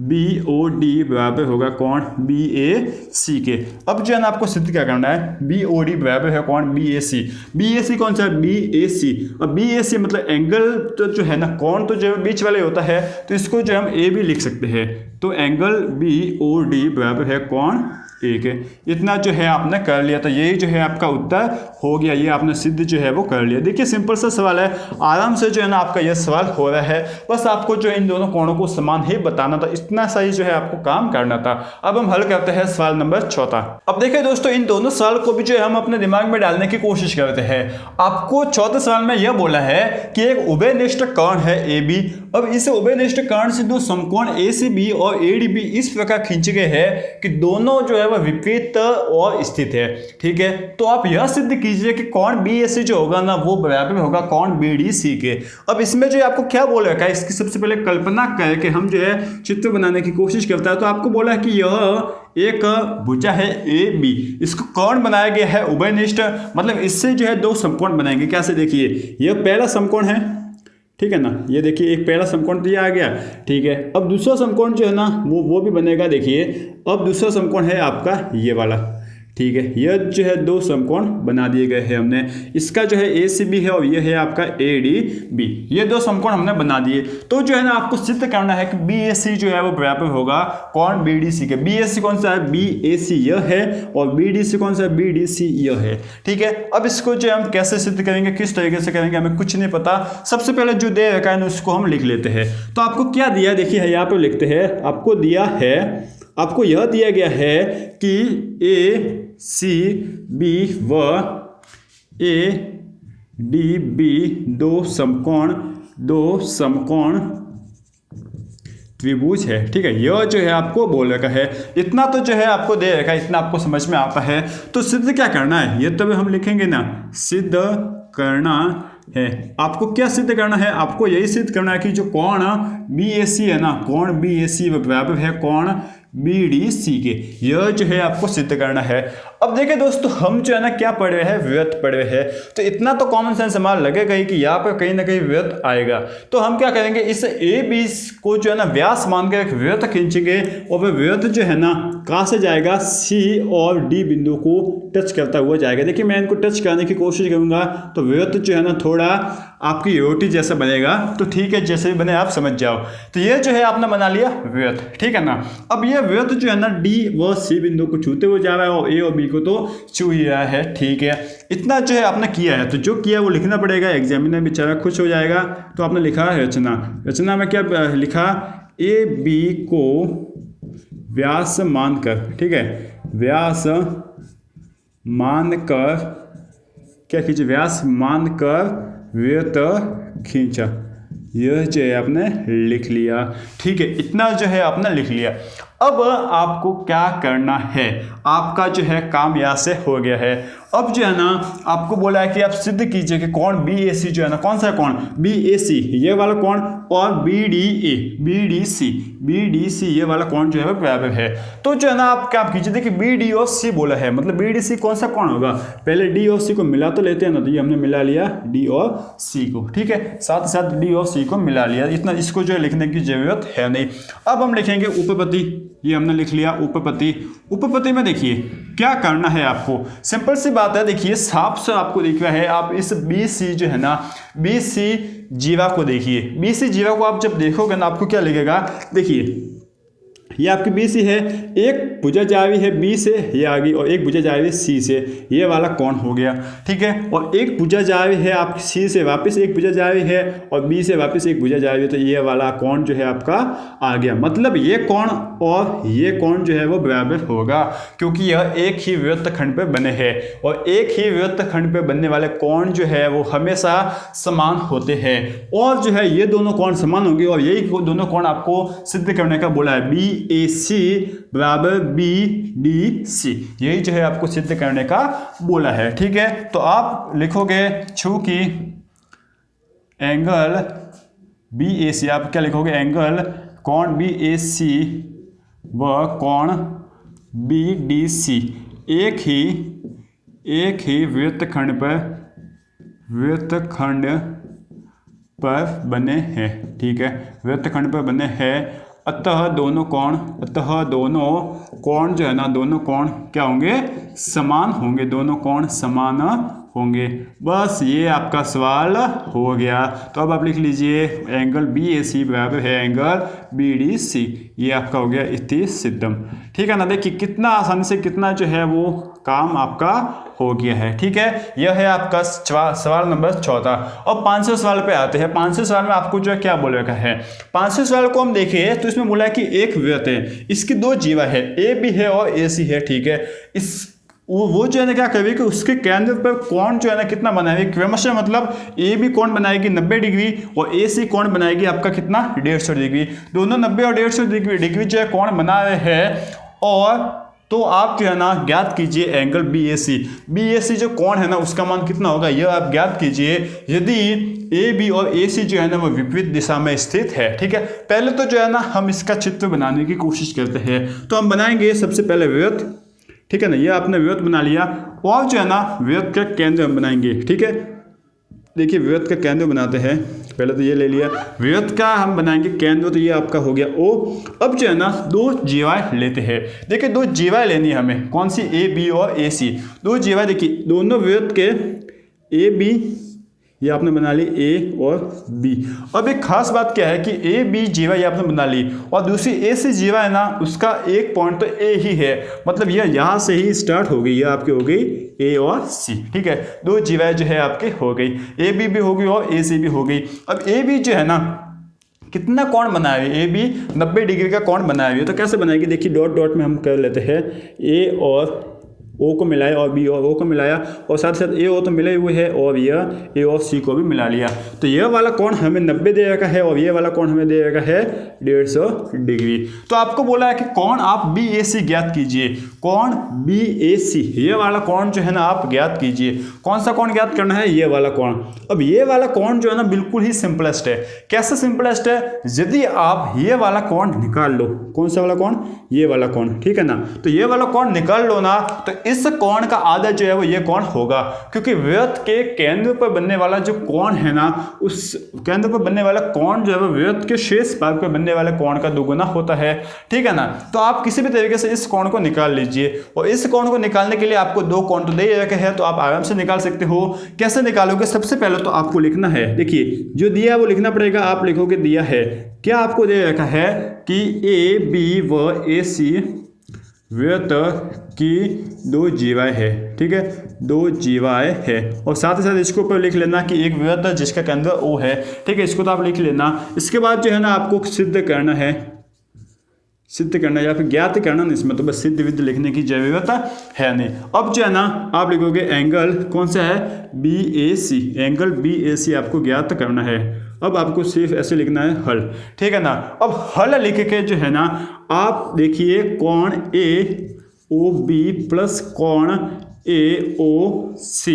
बी ओ डी बराबर होगा कोण बी ए सी के। अब जो है ना आपको सिद्ध क्या करना है? बी ओ डी बराबर है कोण बी ए सी। बी ए सी कौन सा है? बी ए सी। अब बी ए सी मतलब एंगल तो जो है ना, कोण तो जो बीच वाले होता है, तो इसको जो हम ए भी लिख सकते हैं। तो एंगल बी ओ डी बराबर है कोण ए के। इतना जो है आपने कर लिया। तो यही जो है आपका उत्तर हो गया, ये आपने सिद्ध जो है वो कर लिया। देखिए सिंपल सा सवाल है, आराम से जो है ना आपका यह सवाल हो रहा है। बस आपको जो इन दोनों कोणों को समान ही बताना था, इतना सही जो है आपको काम करना था। अब हम हल करते हैं सवाल नंबर 14। अब देखिए दोस्तों, इन दोनों सवाल को भी जो है हम अपने दिमाग में डालने की कोशिश करते हैं। आपको 14 सवाल में यह बोला है कि एक उभयनिष्ठ कोण है ए बी। अब इस उभयनिष्ठ कोण से दो समकोण ए सी बी और ए डी बी इस प्रकार खींचे गए हैं कि दोनों जो है विपरीत और स्थित है। ठीक है, तो आप यह सिद्ध कीजिए कि कोण बी ए सी जो होगा ना वो बराबर होगा कोण बी डी सी के। अब इसमें जो आपको क्या बोल रखा है, इसकी सबसे पहले कल्पना करके हम जो है चित्र बनाने की कोशिश करता है। तो आपको बोला है कि यह एक भुजा है ए बी, इसको कोण बनाया गया है उभयनिष्ठ, मतलब इससे जो है दो समकोण बनाएंगे। कैसे? देखिए यह पहला समकोण है, ठीक है ना, ये देखिए एक पहला समकोण दिया आ गया। ठीक है, अब दूसरा समकोण जो है ना वो भी बनेगा। देखिए अब दूसरा समकोण है आपका ये वाला। ठीक है, यह जो है दो समकोण बना दिए गए हैं हमने। इसका जो है ए सी बी है और ये है आपका ए डी बी, ये दो समकोण हमने बना दिए। तो जो है ना आपको सिद्ध करना है कि बी ए सी जो है वो बराबर होगा कोण बी डी सी के। बी ए सी कौन सा है? बी ए सी यह है, और बी डी सी कौन सा है? बी डी सी यह है। ठीक है, अब इसको जो हम कैसे सिद्ध करेंगे, किस तरीके से करेंगे, हमें कुछ नहीं पता। सबसे पहले जो दे रखा है उसको हम लिख लेते हैं। तो आपको क्या दिया, देखिए यहाँ पर लिखते हैं। आपको दिया है, आपको यह दिया गया है कि ए सी बी व ए डी बी दो समकोण त्रिभुज है। ठीक है, यह जो है आपको बोल रखा है। इतना तो जो है आपको दे रखा है, इतना आपको समझ में आता है। तो सिद्ध क्या करना है, ये तब हम लिखेंगे ना, सिद्ध करना है। आपको क्या सिद्ध करना है? आपको यही सिद्ध करना है कि जो कोण बी ए सी है ना, कोण बी ए सी बराबर है कोण बी डी सी के। यह जो है आपको सिद्ध करना है। अब देखिए दोस्तों, हम जो है ना क्या पढ़ रहे हैं, वृत्त पढ़ रहे हैं। तो इतना तो कॉमन सेंस हमारा लगेगा ही कि यहाँ पर कहीं ना कहीं वृत्त आएगा। तो हम क्या करेंगे, इस ए बी को जो है ना व्यास मान के एक वृत्त खींचेंगे, और वह वृत्त जो है ना कहाँ से जाएगा? सी और डी बिंदु को टच करता हुआ जाएगा। देखिए मैं इनको टच करने की कोशिश करूंगा तो वृत्त जो है ना थोड़ा आपकी रोटी जैसा बनेगा। तो ठीक है, जैसे भी बने आप समझ जाओ। तो ये जो है आपने बना लिया वृत्त, ठीक है ना। अब ये वृत्त जो है ना डी व सी बिंदु को छूते हुए जा रहा है और ए और बी को तो छू ही रहा है। ठीक है, इतना जो है आपने किया है, तो जो किया वो लिखना पड़ेगा, एग्जामिनर बेचारा खुश हो जाएगा। तो आपने लिखा रचना में क्या लिखा, ए बी को व्यास मानकर, ठीक है, व्यास मानकर क्या खींचे, व्यास मानकर वृत्त खींचा। यह जो है आपने लिख लिया। ठीक है, इतना जो है आपने लिख लिया। अब आपको क्या करना है, आपका जो है काम यहाँ से हो गया है। अब जो है ना आपको बोला है कि आप सिद्ध कीजिए कि कोण BAC जो है ना, कौन सा कोण BAC ये वाला कोण, और BDC ये वाला कोण जो है वो बराबर है। तो जो है ना आप क्या कीजिए, देखिए BD और C बोला है, मतलब BDC कौन सा कोण होगा, पहले D और C को मिला तो लेते हैं ना, तो ये हमने मिला लिया D और C को। ठीक है, साथ साथ D और C को मिला लिया, इतना इसको जो है लिखने की जरूरत है नहीं। अब हम लिखेंगे उपपत्ति, ये हमने लिख लिया उपपत्ति में देखिए क्या करना है आपको, सिंपल सी बात है। देखिए साफ से आपको दिख रहा है, आप इस BC जो है ना, BC जीवा को देखिए, BC जीवा को आप जब देखोगे ना आपको क्या लगेगा, देखिए ये आपकी BC है, एक भुजा जा रही है B से ये आ गई, और एक भुजा जा रही है C से, ये वाला कोण हो गया। ठीक है, और एक भुजा जा रही है आपकी C से वापस एक भुजा जा रही है, और B से वापस एक भुजा जा रही है, तो ये वाला कोण जो है आपका आ गया। मतलब ये कोण और ये कोण जो है वो बराबर होगा, क्योंकि यह एक ही वृत्तखंड पर बने हैं, और एक ही वृत्तखंड पर बनने वाले कोण जो है वो हमेशा समान होते हैं। और जो है ये दोनों कोण समान होंगे, और यही दोनों कोण आपको सिद्ध करने का बोला है, BAC बराबर BDC, यही जो है आपको सिद्ध करने का बोला है। ठीक है, तो आप लिखोगे चूंकि एंगल BAC, आप क्या लिखोगे, एंगल कोण BAC व कोण BDC एक ही वृत्तखंड पर बने हैं। ठीक है, वृत्तखंड पर बने हैं, अतः दोनों कोण जो है ना, दोनों कोण क्या होंगे, समान होंगे, दोनों कोण समान होंगे। बस ये आपका सवाल हो गया। तो अब आप लिख लीजिए एंगल BAC बराबर है एंगल BDC, ये आपका हो गया इति सिद्धम। ठीक है ना, देखिए कितना आसानी से कितना जो है वो काम आपका हो गया है। ठीक है, यह है आपका सवाल नंबर 14। अब 500 सवाल पे आते हैं। 500 सवाल में आपको जो है क्या बोल रखा है, 500 सवाल को हम देखें तो इसमें बोला है कि एक वृत्त है, इसकी दो जीवा है, AB है और AC है। ठीक है, इस वो जो है ना क्या करेगी कि उसके केंद्र पर कोण जो है ना कितना बनाएगी क्रमशः, मतलब AB कोण बनाएगी 90 डिग्री और AC कोण बनाएगी आपका कितना 150 डिग्री। दोनों 90 और 150 डिग्री जो है कोण बना रहे हैं। और तो आप जो है ना ज्ञात कीजिए एंगल BAC जो कोण है ना उसका मान कितना होगा, यह आप ज्ञात कीजिए यदि AB और AC जो है ना वो विपरीत दिशा में स्थित है। ठीक है, पहले तो जो है ना हम इसका चित्र बनाने की कोशिश करते हैं। तो हम बनाएंगे सबसे पहले वृत्त। ठीक है ना, ये आपने वृत्त बना लिया, और जो है ना वृत्त का केंद्र हम बनाएंगे। ठीक है, देखिए वृत्त का केंद्र बनाते हैं, पहले तो ये ले लिया, वृत्त का हम बनाएंगे केंद्र, तो ये आपका हो गया O। अब जो है ना दो जीवाएं लेते हैं। देखिए दो जीवाएं लेनी है हमें, कौन सी, AB और AC। दो जीवाएं देखिए, दोनों वृत्त के AB ये आपने बना ली A और B। अब एक खास बात क्या है कि AB जीवा ये आपने बना ली, और दूसरी AC जीवा है ना उसका एक पॉइंट तो A ही है, मतलब यह यहाँ से ही स्टार्ट हो गई, यह आपकी हो गई A और C। ठीक है, दो जीवाएं जो है आपकी हो गई, AB भी हो गई और AC भी हो गई। अब AB जो है ना कितना कोण बनाया है, AB 90 डिग्री का कोण बनाया हुआ है। तो कैसे बनाएगी, देखिए डॉट डॉट में हम कर लेते हैं, A और O को मिलाया और B और O को मिलाया, और साथ साथ A O तो मिले हुए है, और यह A और C को भी मिला लिया। तो यह वाला कोण हमें 90 दे रखा है और ये वाला कोण हमें दे रखा है 150 डिग्री। तो आपको बोला है कि कोण आप BAC ज्ञात कीजिए, कोण BAC ये वाला कोण जो है ना आप ज्ञात कीजिए। कौन सा कोण ज्ञात करना है, ये वाला कोण। अब ये वाला कोण जो है ना बिल्कुल ही सिंपलेस्ट है। कैसे सिंपलेस्ट है, यदि आप ये वाला कोण निकाल लो, कौन सा वाला कोण, ये वाला कोण। ठीक है ना, तो ये वाला कोण निकाल लो ना, तो इस कोण का आधा जो है वो ये कोण होगा, क्योंकि वृत्त के केंद्र पर बनने वाला जो कोण है ना, उस केंद्र पर बनने वाला कोण जो है वो वृत्त के शेष भाग पर बनने वाले कोण का दोगुना होता है। ठीक है ना, तो आप किसी भी तरीके से इस कोण को निकाल लीजिए, और इस कोण को निकालने के लिए आपको दो कोण तो दे रखे हैं, तो आप आराम से निकाल सकते हो। कैसे निकालोगे, सबसे पहले तो आपको लिखना है, देखिए जो दिया है वो लिखना पड़ेगा। आप लिखोगे दिया है क्या, आपको दे रखा है कि AB व AC वृत्त की दो जीवाएं है, ठीक है, दो जीवाएं है। और साथ ही साथ इसके ऊपर लिख लेना कि एक वृत्त जिसका केंद्र O है, ठीक है, इसको तो आप लिख लेना। इसके बाद जो है ना आपको सिद्ध करना है, सिद्ध करना या फिर ज्ञात करना नहीं, इसमें तो बस सिद्ध विद्ध लिखने की जरूरत है नहीं। अब जो है ना आप लिखोगे एंगल कौन सा है, BAC, एंगल BAC आपको ज्ञात करना है। अब आपको सिर्फ ऐसे लिखना है हल, ठीक है ना। अब हल लिख के जो है ना आप देखिए कोण AOB प्लस कोण AOC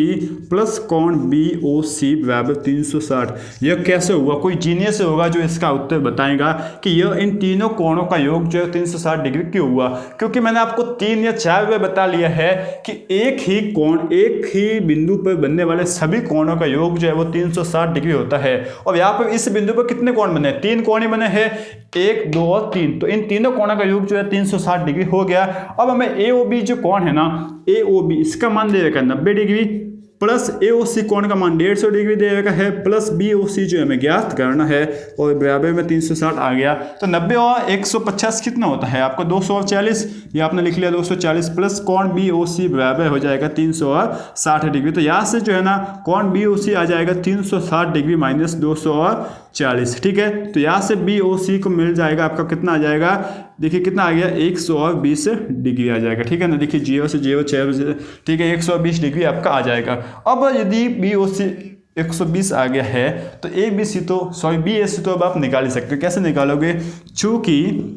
प्लस कोण BOC बराबर 360। यह कैसे हुआ, कोई जीनियस होगा जो इसका उत्तर बताएगा कि यह इन तीनों कोणों का योग जो है 360 डिग्री क्यों हुआ। क्योंकि मैंने आपको 3 या 4 बार बता लिया है कि एक ही कोण, एक ही बिंदु पर बनने वाले सभी कोणों का योग जो है वो 360 डिग्री होता है। और यहाँ पर इस बिंदु पर कितने कोण बने, 3 कोण ही बने हैं, 1 2 और 3, तो इन तीनों कोणों का योग जो है 360 डिग्री हो गया। अब हमें AOB जो कोण है ना, AOB इसका मान दे रखा है 90 डिग्री, प्लस AOC कोण का मान 150 डिग्री दे रखा है, प्लस BOC जो हमें ज्ञात करना है, और बराबर में 360 आ गया। तो 90 और 150 कितना होता है आपको 240, ये आपने लिख लिया 240, प्लस कोण BOC बराबर हो जाएगा 360 डिग्री। तो यहाँ से जो है ना कोण BOC आ जाएगा 360 डिग्री माइनस 240, ठीक है। तो यहाँ से BOC को मिल जाएगा आपका कितना आ जाएगा, देखिए कितना आ गया 120 डिग्री आ जाएगा, ठीक है ना। देखिए 0 से 0 6, ठीक है, 120 डिग्री आपका आ जाएगा। अब यदि BOC 120 आ गया है तो BAC तो अब आप निकाल ही सकते हो। कैसे निकालोगे, चूंकि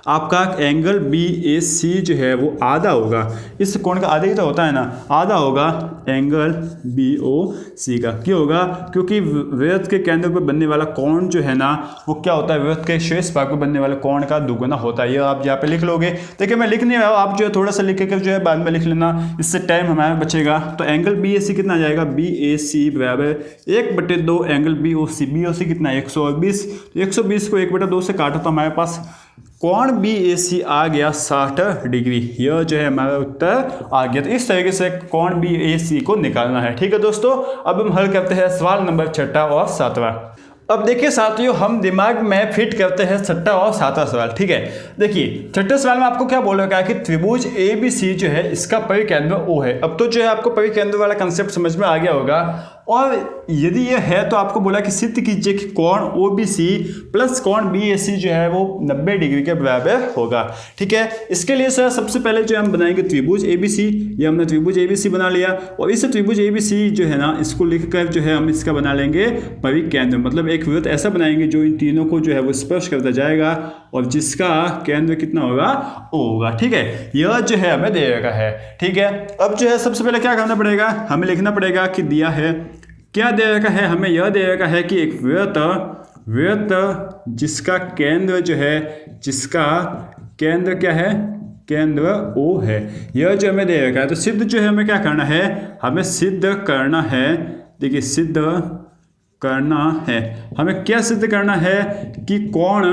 आपका एंगल BAC जो है वो आधा होगा, इस कोण का आधा ही तो होता है ना, आधा होगा एंगल BOC का। क्यों होगा, क्योंकि वृत्त के केंद्र पर बनने वाला कोण जो है ना वो क्या होता है, वृत्त के शेष भाग पर बनने वाले कोण का दुगुना होता है। ये आप यहाँ पे लिख लोगे। देखिए मैं लिख नहीं रहा हूँ, आप जो है थोड़ा सा लिख के जो है बाद में लिख लेना, इससे टाइम हमारा बचेगा। तो एंगल BAC कितना आ जाएगा, BAC बराबर 1/2 एंगल BOC कितना है 120, 120 को 1/2 से काटो तो हमारे पास कोण BAC आ गया 60 डिग्री। यह जो है हमारा उत्तर आ गया। तो इस तरीके से कोण BAC को निकालना है, ठीक है दोस्तों। अब हम हल करते हैं सवाल नंबर 6 और 7वां। अब देखिए साथियों, हम दिमाग में फिट करते हैं 6वां और 7वां सवाल, ठीक है। देखिए 6ठे सवाल में आपको क्या बोला गया कि त्रिभुज ABC जो है इसका परिकेंद्र O है। अब तो जो है आपको परिकेंद्र वाला कंसेप्ट समझ में आ गया होगा। और यदि यह है तो आपको बोला कि सिद्ध कीजिए कि कोण OBC प्लस कोण BAC जो है वो 90 डिग्री के बराबर होगा, ठीक है। इसके लिए सर सबसे पहले जो हम बनाएंगे त्रिभुज ABC, ये हमने त्रिभुज ABC बना लिया। और इस त्रिभुज ABC जो है ना इसको लिखकर जो है हम इसका बना लेंगे परिकेंद्र, मतलब एक वृत्त ऐसा बनाएंगे जो इन तीनों को जो है वो स्पर्श करता जाएगा और जिसका केंद्र कितना होगा O होगा, ठीक है। यह जो है हमें दे रखा है, ठीक है। अब जो है सबसे पहले क्या करना पड़ेगा, हमें लिखना पड़ेगा कि दिया है, क्या दे रखा है, हमें यह दे रखा है कि एक वृत्त जिसका केंद्र जो है, जिसका केंद्र क्या है, केंद्र O है, यह जो हमें दे रखा है। तो सिद्ध जो है हमें क्या करना है, हमें सिद्ध करना है। देखिए सिद्ध करना है, हमें क्या सिद्ध करना है कि कोण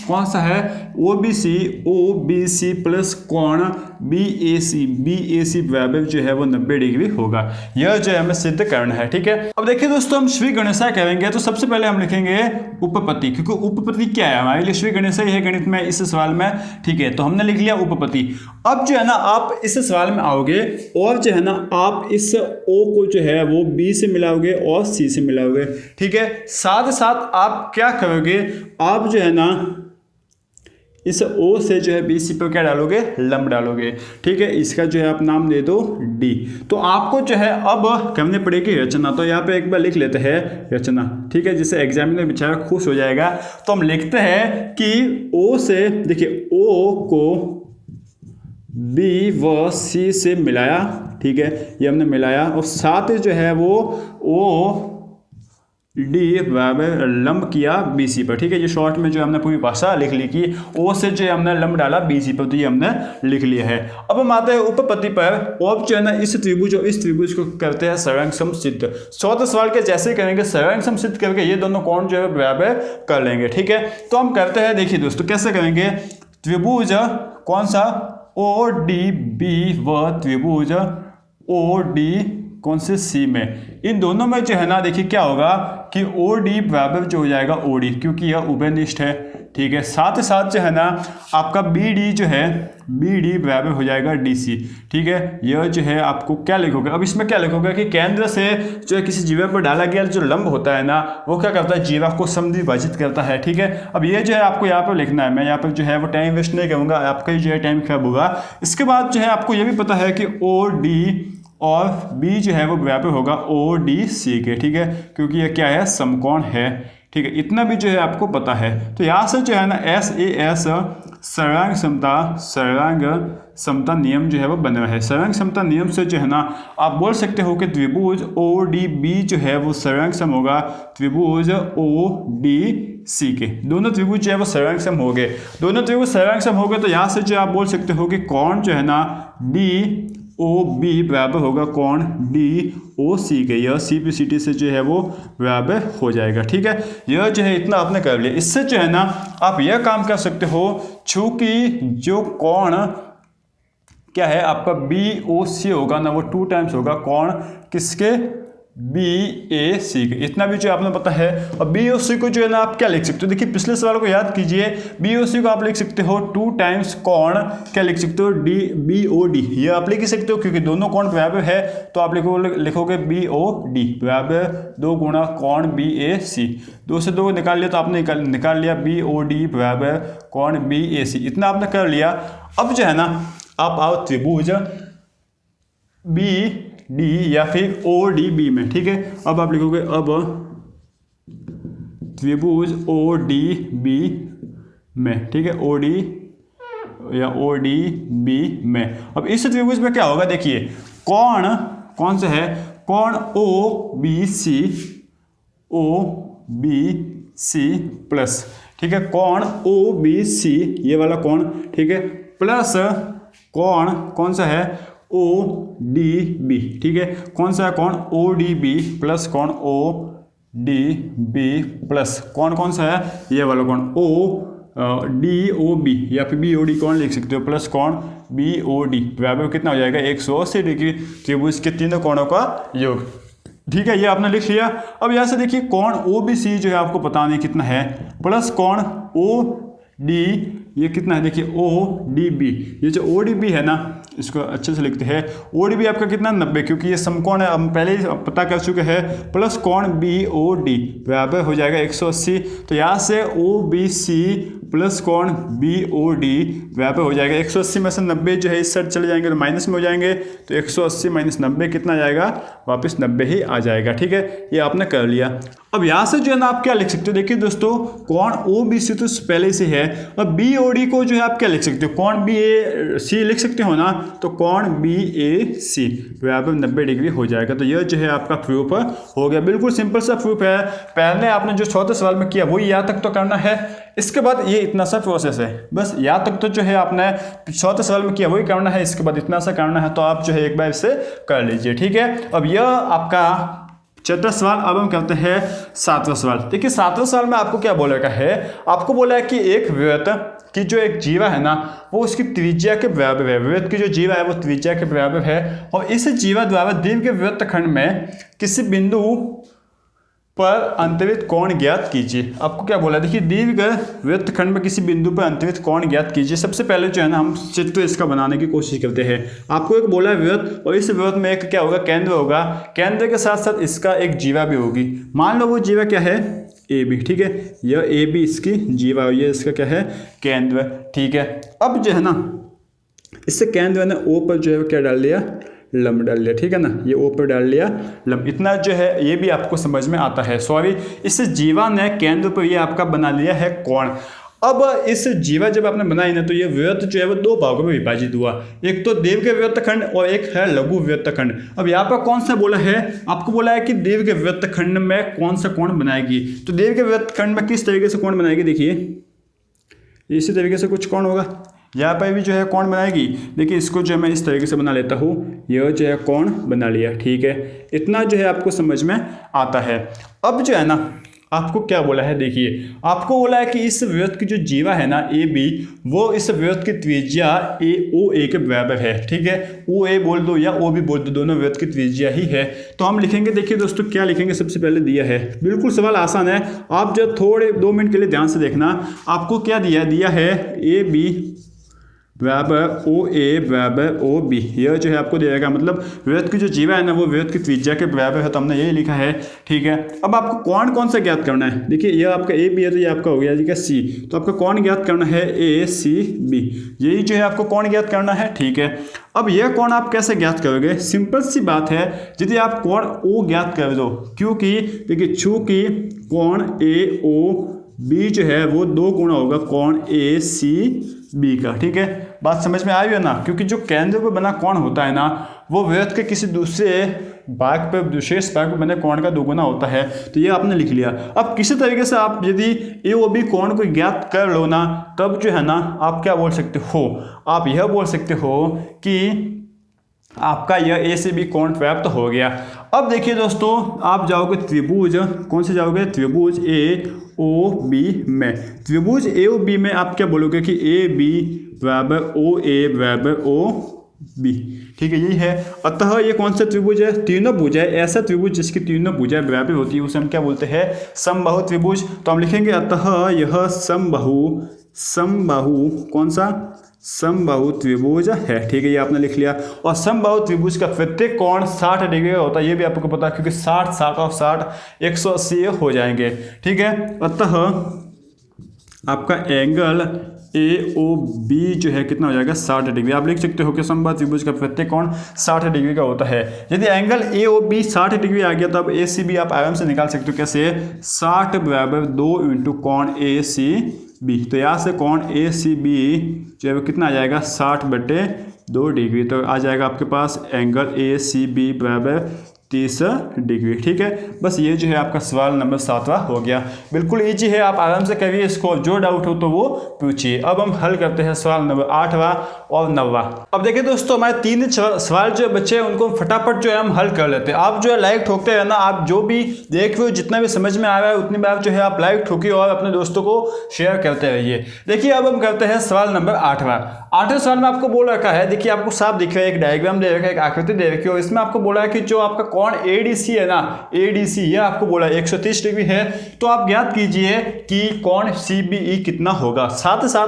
कौन सा है, OBC प्लस कोण BAC बराबर जो है वो 90 डिग्री होगा। यह जो है हमें सिद्ध करना है, ठीक है। अब देखिए दोस्तों, हम श्री गणेशा करेंगे तो सबसे पहले हम लिखेंगे उपपत्ति, क्योंकि उपपत्ति क्या है हमारे लिए श्री गणेशा ही है गणित में इस सवाल में, ठीक है। तो हमने लिख लिया उपपत्ति। अब जो है ना आप इस सवाल में आओगे और जो है ना आप इस O को जो है वो B से मिलाओगे और C से मिलाओगे, ठीक है। साथ साथ आप क्या करोगे, आप जो है ना इस O से जो है BC पर क्या डालोगे, लंब डालोगे, ठीक है। इसका जो है आप नाम दे दो D। तो आपको जो है अब करनी पड़ेगी रचना। तो यहाँ पे एक बार लिख लेते हैं रचना, ठीक है, जिससे एग्जामिनर बेचारा खुश हो जाएगा। तो हम लिखते हैं कि O से, देखिए O को B व C से मिलाया, ठीक है, ये हमने मिलाया। और साथ जो है वो O D बराबर लंब किया BC पर, ठीक है। ये शॉर्ट में जो हमने पूरी भाषा लिख ली कि O से जो हमने लंब डाला BC पर, तो ये हमने लिख लिया है। अब हम आते हैं उपपत्ति पर। अब जो है ना इस त्रिभुज और इस त्रिभुज को करते हैं सर्वांग सिद्ध। चौथे सवाल के जैसे ही करेंगे सर्वांग सिद्ध करके ये दोनों कोण जो है बराबर कर लेंगे, ठीक है। तो हम करते हैं, देखिए दोस्तों कैसे करेंगे। त्रिभुज कौन सा ODB व त्रिभुज OD कौन से सी में, इन दोनों में जो है ना देखिए क्या होगा कि ओ डी बराबर जो हो जाएगा ओ डी, क्योंकि यह उभयनिष्ठ है, ठीक है। साथ ही साथ जो है ना आपका बी डी जो है बी डी बराबर हो जाएगा डी सी, ठीक है। यह जो है आपको क्या लिखोगे, अब इसमें क्या लिखोगे कि केंद्र से जो है किसी जीवा पर डाला गया जो लंब होता है ना वो क्या करता है, जीवा को समद्विभाजित करता है, ठीक है। अब ये जो है आपको यहाँ पर लिखना है, मैं यहाँ पर जो है वो टाइम वेस्ट नहीं करूँगा, आपका ही जो है टाइम खराब होगा। इसके बाद जो है आपको ये भी पता है कि ओ डी और बी जो है वो बराबर होगा ओ डी सी के, ठीक है, क्योंकि ये क्या है, समकोण है, ठीक है। इतना भी जो है आपको पता है। तो यहाँ से जो है ना एस ए एस सर्वांग समता नियम जो है वो बना है। सर्वांग समता नियम से जो है ना आप बोल सकते हो कि त्रिभुज ओ डी बी जो है वो सर्वांग सम होगा त्रिभुज ओ डी सी के। दोनों त्रिभुज जो है वो सर्वांग सम हो गए, दोनों त्रिभुज सर्वांग सम हो गए। तो यहाँ से जो आप बोल सकते हो कि कोण जो है ना डी ओ बी बराबर होगा कोण डी ओ सी के, यह सी पी सी टी से जो है वो बराबर हो जाएगा, ठीक है। यह जो है इतना आपने कर लिया। इससे जो है ना आप यह काम कर सकते हो, चूंकि जो कोण क्या है आपका बी ओ सी होगा ना वो 2 टाइम्स होगा कोण किसके, बी ए सी के। इतना भी जो आपने पता है। और बी ओ सी को जो है ना आप क्या लिख सकते हो, देखिए पिछले सवाल को याद कीजिए, बी ओ सी को आप लिख सकते हो 2 टाइम्स कोण क्या लिख सकते हो, डी बी ओ डी, ये आप लिख सकते हो क्योंकि दोनों कोण बराबर है। तो आप लिखोगे बी ओ डी बराबर 2 गुणा कोण बी ए सी, 2 से 2 निकाल लिया तो आपने निकाल लिया बी ओ डी बराबर कोण बी ए सी, इतना आपने कर लिया। अब जो है ना आप आओ त्रिभुज बी डी या फिर ओ डी बी में, ठीक है। अब आप लिखोगे अब त्रिभुज ओ डी बी में, ठीक है, ओ डी या ओ डी बी में। अब इस त्रिभुज में क्या होगा, देखिए कोण कौन सा है, कोण ओ बी सी प्लस, ठीक है, कोण ओ बी सी ये वाला कोण, ठीक है, प्लस कोण कौन सा है ओ डी बी, ठीक है, कौन सा है कोण ओ डी बी प्लस कोण ओ डी बी प्लस कौन सा है ये वाला कोण ओ डी ओ बी या फिर बी ओ डी कोण लिख सकते हो, प्लस कोण बी ओ डी बराबर कितना हो जाएगा 180 डिग्री, त्रिभुज के तीनों कोणों का योग, ठीक है। ये आपने लिख लिया। अब यहाँ से देखिए कोण ओ बी सी जो है आपको पता नहीं कितना है, प्लस कोण ओ डी ये कितना है, देखिए ओ डी बी, ये जो ओ डी बी है ना इसको अच्छे से लिखते हैं, ओ डी बी आपका कितना 90, क्योंकि ये समकोण है, हम पहले ही पता कर चुके हैं, प्लस कोण बी ओ डी बराबर हो जाएगा 180। तो यहाँ से ओ बी सी प्लस कोण बी ओ डी बराबर हो जाएगा 180 में से 90 जो है इस साइड चले जाएंगे तो माइनस में हो जाएंगे, तो 180 माइनस 90 कितना आ जाएगा, वापस 90 ही आ जाएगा, ठीक है। ये आपने कर लिया। अब यहाँ से जो है ना आप क्या लिख सकते हो, देखिए दोस्तों कोण ओ बी सी तो पहले से है, और बी ओ डी को जो है आप क्या लिख सकते हो, कोण बी ए सी लिख सकते हो ना, तो कोण बी ए सी बराबर 90 डिग्री हो जाएगा। तो यह जो है आपका प्रूफ हो गया, बिल्कुल सिंपल सा प्रूफ है। पहले आपने जो चौथे सवाल में किया वही यहाँ तक तो करना है, इसके बाद ये इतना सा प्रोसेस है, बस यहाँ तक तो जो है आपने चौथे सवाल में किया वही करना है, इसके बाद इतना सा करना है, तो आप जो है एक बार इसे कर लीजिए, ठीक है। अब यह आपका चौथा सवाल। अब हम करते हैं 7वां सवाल। देखिए 7वें सवाल में आपको क्या बोलेगा है, आपको बोला है कि एक वृत्त की जो एक जीवा है ना वो उसकी त्रिज्या के बराबर है, वृत्त की जो जीवा है वो त्रिज्या के बराबर है, और इस जीवा द्वारा दीर्घ वृत्तखंड में किसी बिंदु पर अंतरित कोण ज्ञात कीजिए। आपको क्या बोला, देखिए दीर्घ वृत्तखंड में किसी बिंदु पर अंतरित कोण ज्ञात कीजिए। सबसे पहले जो है ना हम चित्र इसका बनाने की कोशिश करते हैं। आपको एक बोला है वृत्त, और इस वृत्त में एक क्या होगा, केंद्र होगा, केंद्र के साथ साथ इसका एक जीवा भी होगी। मान लो वो जीवा क्या है, ए बी, ठीक है, यह ए बी इसकी जीवा, ये इसका क्या है, केंद्र, ठीक है। अब जो है ना इससे केंद्र ने ओ पर जो है क्या डाल दिया, लंब डाल लिया, ठीक है ना, ये ओ पर डाल लिया लंब, इतना जो है ये भी आपको समझ में आता है। सॉरी, इस जीवा ने केंद्र पर ये आपका बना लिया है कोण। अब इस जीवा जब आपने बनाई ना तो ये वृत्त जो है वो 2 भागों में विभाजित हुआ, एक तो दीर्घ वृत्तखंड और एक है लघु वृत्तखंड। अब यहाँ पर कौन सा बोला है, आपको बोला है कि दीर्घ वृत्तखंड में कौन सा कोण बनाएगी, तो दीर्घ वृत्तखंड में किस तरीके से कोण बनाएगी, देखिए इसी तरीके से कुछ कोण होगा, यहाँ पर भी जो है कोण बनाएगी। देखिए इसको जो मैं इस तरीके से बना लेता हूँ, यह जो है कोण बना लिया, ठीक है, इतना जो है आपको समझ में आता है। अब जो है ना आपको क्या बोला है, देखिए आपको बोला है कि इस वृत्त की जो जीवा है ना ए बी, वो इस वृत्त की त्रिज्या ए ओ ए के बराबर है। ठीक है, ओ ए बोल दो या ओ बी बोल दो, दोनों वृत्त की त्रिज्या ही है। तो हम लिखेंगे, देखिए दोस्तों क्या लिखेंगे, सबसे पहले दिया है, बिल्कुल सवाल आसान है, आप जब थोड़े 2 मिनट के लिए ध्यान से देखना। आपको क्या दिया है ए बी बराबर ओ ए बराबर ओ बी, यह जो है आपको दे देगा, मतलब वृत्त की जो जीवा है ना वो वृत्त की त्रिज्या के बराबर है, तो हमने यही लिखा है। ठीक है, अब आपको कोण कौन सा ज्ञात करना है, देखिए यह आपका ए बी है तो ये आपका हो गया, ठीक है सी, तो आपका कोण ज्ञात करना है ए सी बी, यही जो है आपको कोण ज्ञात करना है। ठीक है, अब यह कोण आप कैसे ज्ञात करोगे, सिंपल सी बात है, यदि आप कोण ओ ज्ञात कर दो, क्योंकि देखिए चूंकि कोण ए ओ बी जो है वो 2 गुना होगा कोण ए सी बी का। ठीक है, बात समझ में आई है ना, क्योंकि जो केंद्र पर बना कोण होता है ना वो वृत्त के किसी दूसरे भाग पर, विशेष भाग पर बने कोण का 2 गुना होता है, तो ये आपने लिख लिया। अब किसी तरीके से आप यदि ए ओ बी कोण को ज्ञात कर लो ना, तब जो है ना आप क्या बोल सकते हो, आप यह बोल सकते हो कि आपका यह ए से बी कोण प्राप्त हो गया। अब देखिए दोस्तों, आप जाओगे त्रिभुज, कौन से जाओगे, त्रिभुज ए ओ बी में, त्रिभुज ए ओ बी में आप क्या बोलोगे कि ए बी बराबर ओ ए बराबर ओ बी। ठीक है, यही है। अतः ये कौन सा त्रिभुज है, तीनों भुज है, ऐसा त्रिभुज जिसकी तीनों भुजाएं बराबर होती है उसे हम क्या बोलते हैं, समबाहु त्रिभुज। तो हम लिखेंगे अतः यह समबाहु कौन सा, समबाहु त्रिभुज है। ठीक है, ये आपने लिख लिया। और समबाहु त्रिभुज का प्रत्येक कोण 60 डिग्री का होता है, ये भी आपको पता है, क्योंकि 60 60 और 60 180 हो जाएंगे। ठीक है, अतः आपका एंगल ए ओ बी जो है कितना हो जाएगा, 60 डिग्री। आप लिख सकते हो कि समबाहु त्रिभुज का प्रत्येक कोण 60 डिग्री का होता है। यदि angle A O B 60 degree आ गया तो अब ए सी बी आप आराम से निकाल सकते हो, कैसे, 60 बराबर 2 इंटू कोण ए सी बी। तो यहाँ से कोण ए सी बी जो है वो कितना आ जाएगा, 60/2 डिग्री। तो आ जाएगा आपके पास एंगल ए सी बी बराबर 30 डिग्री। ठीक है, बस ये जो है आपका सवाल नंबर 7वां हो गया। बिल्कुल इजी है, आप आराम से करिए इसको, जो डाउट हो तो वो पूछिए। अब हम हल करते हैं सवाल नंबर 8वां और 9वां। अब देखिए दोस्तों, हमारे 3 सवाल जो बच्चे हैं उनको फटाफट जो है हम हल कर लेते हैं। आप जो है लाइक ठोकते रहना, आप जो भी देख रहे हो, जितना भी समझ में आ रहा है उतनी बार जो है आप लाइक ठोकिए और अपने दोस्तों को शेयर करते रहिए। देखिए अब हम करते हैं सवाल नंबर 8वां। 8वें सवाल में आपको बोल रखा है, देखिए आपको साफ दिख रहा है, एक डायग्राम दे रखा है, एक आकृति दे रखी है, और इसमें आपको बोला है कि जो आपका कोण एडीसी है ना, एडीसी ये आपको बोला है 130 डिग्री है। तो आप ज्ञात कीजिए कि कोण सीबीई कितना होगा। साथ ही साथ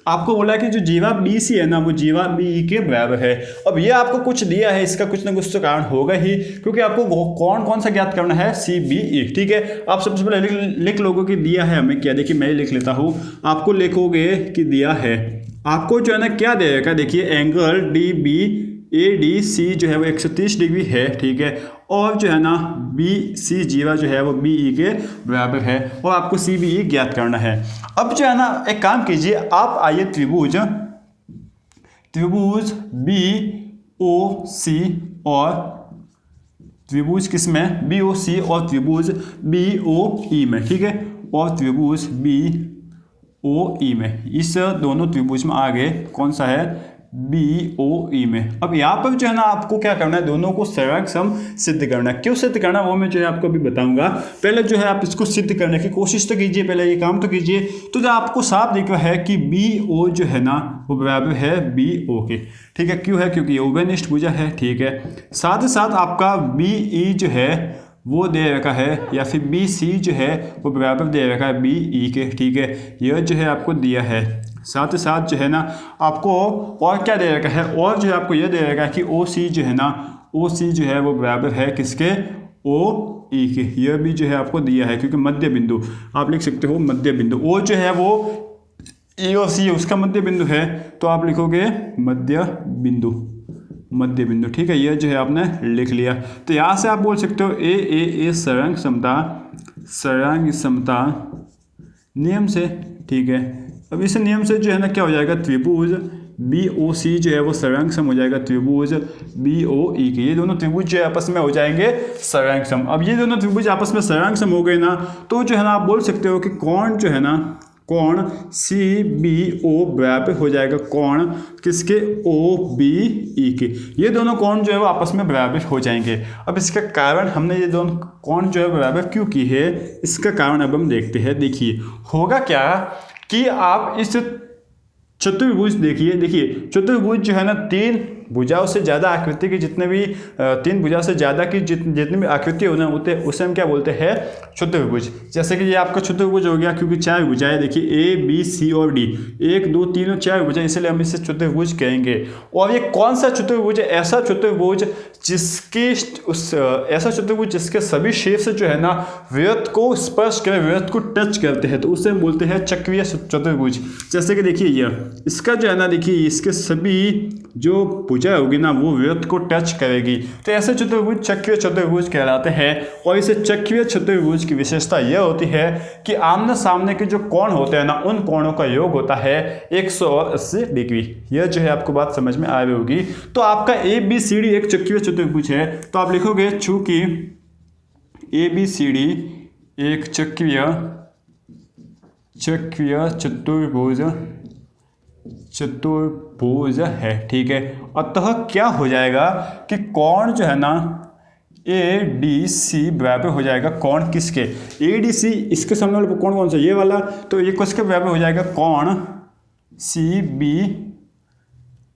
आपको बोला है कि जो जीवा बीसी है ना वो जीवा बीई के बराबर है। अब ये आपको कुछ दिया है, इसका कुछ ना कुछ तो कारण होगा ही, क्योंकि आपको कोण कौन सा ज्ञात करना है, सीबीई। ठीक है, आप सबसे पहले लिख लोगे कि दिया है हमें क्या, देखिए मैं लिख लेता हूँ, आपको लिखोगे कि दिया है, आपको जो है ना क्या दे रखा है, देखिए angle D B A D C जो है वो 130 डिग्री है। ठीक है, और जो है ना बी सी जीवा जो है वो बी ई के बराबर है, और आपको सी बी ई ज्ञात करना है। अब जो है ना एक काम कीजिए, आप आइए त्रिभुज बी ओ सी और त्रिभुज किसमें, बी ओ सी और त्रिभुज बी ओ ई में। ठीक है, और त्रिभुज बी ओ ई में, इस दोनों त्रिभुज में आगे कौन सा है, बी ओ ई में। अब यहाँ पर जो है ना आपको क्या करना है, दोनों को सराग सम सिद्ध करना है। क्यों सिद्ध करना वो मैं जो है आपको अभी बताऊंगा। पहले जो है आप इसको सिद्ध करने की कोशिश तो कीजिए, पहले ये काम तो कीजिए। तो जो आपको साफ दिख रहा है कि बी ओ जो है ना वो बराबर है बी ओ के। ठीक है, क्यों है, क्योंकि ये उभयनिष्ठ भुजा है। ठीक है, साथ ही साथ आपका बी ई जो है वो दे रखा है, या फिर बी सी जो है वो बराबर दे रखा है बी ई के। ठीक है, यह जो है आपको दिया है। साथ ही साथ जो है ना आपको और क्या दे रखा है, और जो है आपको यह दे रखा है कि ओ सी जो है ना, ओ सी जो है वो बराबर है किसके, ओ ई के। यह भी जो है आपको दिया है, क्योंकि मध्य बिंदु आप लिख सकते हो, मध्य बिंदु ओ जो है वो ए और सी उसका मध्य बिंदु है, तो आप लिखोगे मध्य बिंदु, मध्य बिंदु। ठीक है, यह जो है आपने लिख लिया। तो यहाँ से आप बोल सकते हो ए सरांग समता नियम से। ठीक है, अब इस नियम से जो है ना क्या हो जाएगा, त्रिभुज बी ओ सी जो है वो सरांग सम हो जाएगा त्रिभुज बी ओ ई के। ये दोनों त्रिभुज जो है आपस में हो जाएंगे सरांग सम। अब ये दोनों त्रिभुज आपस में सरांग सम हो गए ना, तो जो है ना आप बोल सकते हो कि कोण जो है ना, कोण सी बी ओ बराबर हो जाएगा कोण किसके ओ बी ई के। ये दोनों कोण जो है वो आपस में बराबर हो जाएंगे। अब इसका कारण हमने ये दोनों कोण जो है बराबर क्यों की है, इसका कारण अब हम देखते हैं। देखिए होगा क्या कि आप इस चतुर्भुज देखिए चतुर्भुज जो है ना, तीन भुजाओं से ज़्यादा आकृति की जितने भी तीन भुजाओं से ज़्यादा की जितनी भी आकृति होते हैं उसे हम क्या बोलते हैं, चतुर्भुज। जैसे कि ये आपका चतुर्भुज हो गया क्योंकि चार भुजाएं, देखिए ए बी सी और डी, 1 2 3 और 4 भुजाएं, इसलिए हम इसे चतुर्भुज कहेंगे। और ये कौन सा चतुर्भुज है, ऐसा चतुर्भुज जिसके सभी शीर्ष जो है ना वृत्त को स्पर्श करे, वृत्त को टच करते हैं, तो उसे हम बोलते हैं चक्रीय चतुर्भुज। जैसे कि देखिए ये इसका जो है ना, देखिए इसके सभी जो भुजा होगी ना वो वृत्त को टच करेगी, तो ऐसे चतुर्भुज चक्रीय चतुर्भुज कहलाते हैं। और इसे चक्रीय चतुर्भुज की विशेषता यह होती है कि आमने सामने के जो कोण होते हैं ना उन कोणों का योग होता है 180 डिग्री। यह जो है आपको बात समझ में आ रही होगी। तो आपका ए बी सी डी एक चक्रीय चतुर्भुज है, तो आप लिखोगे चूंकि ए बी सी डी एक चक्रीय चतुर्भुज है, ठीक है। अतः क्या हो जाएगा कि कोण जो है ना ए डी सी बराबर हो जाएगा कोण किसके, ए डी सी, इसके सामने वाला कोण कौन सा, ये वाला, तो ये किसके बराबर हो जाएगा, कोण सी बी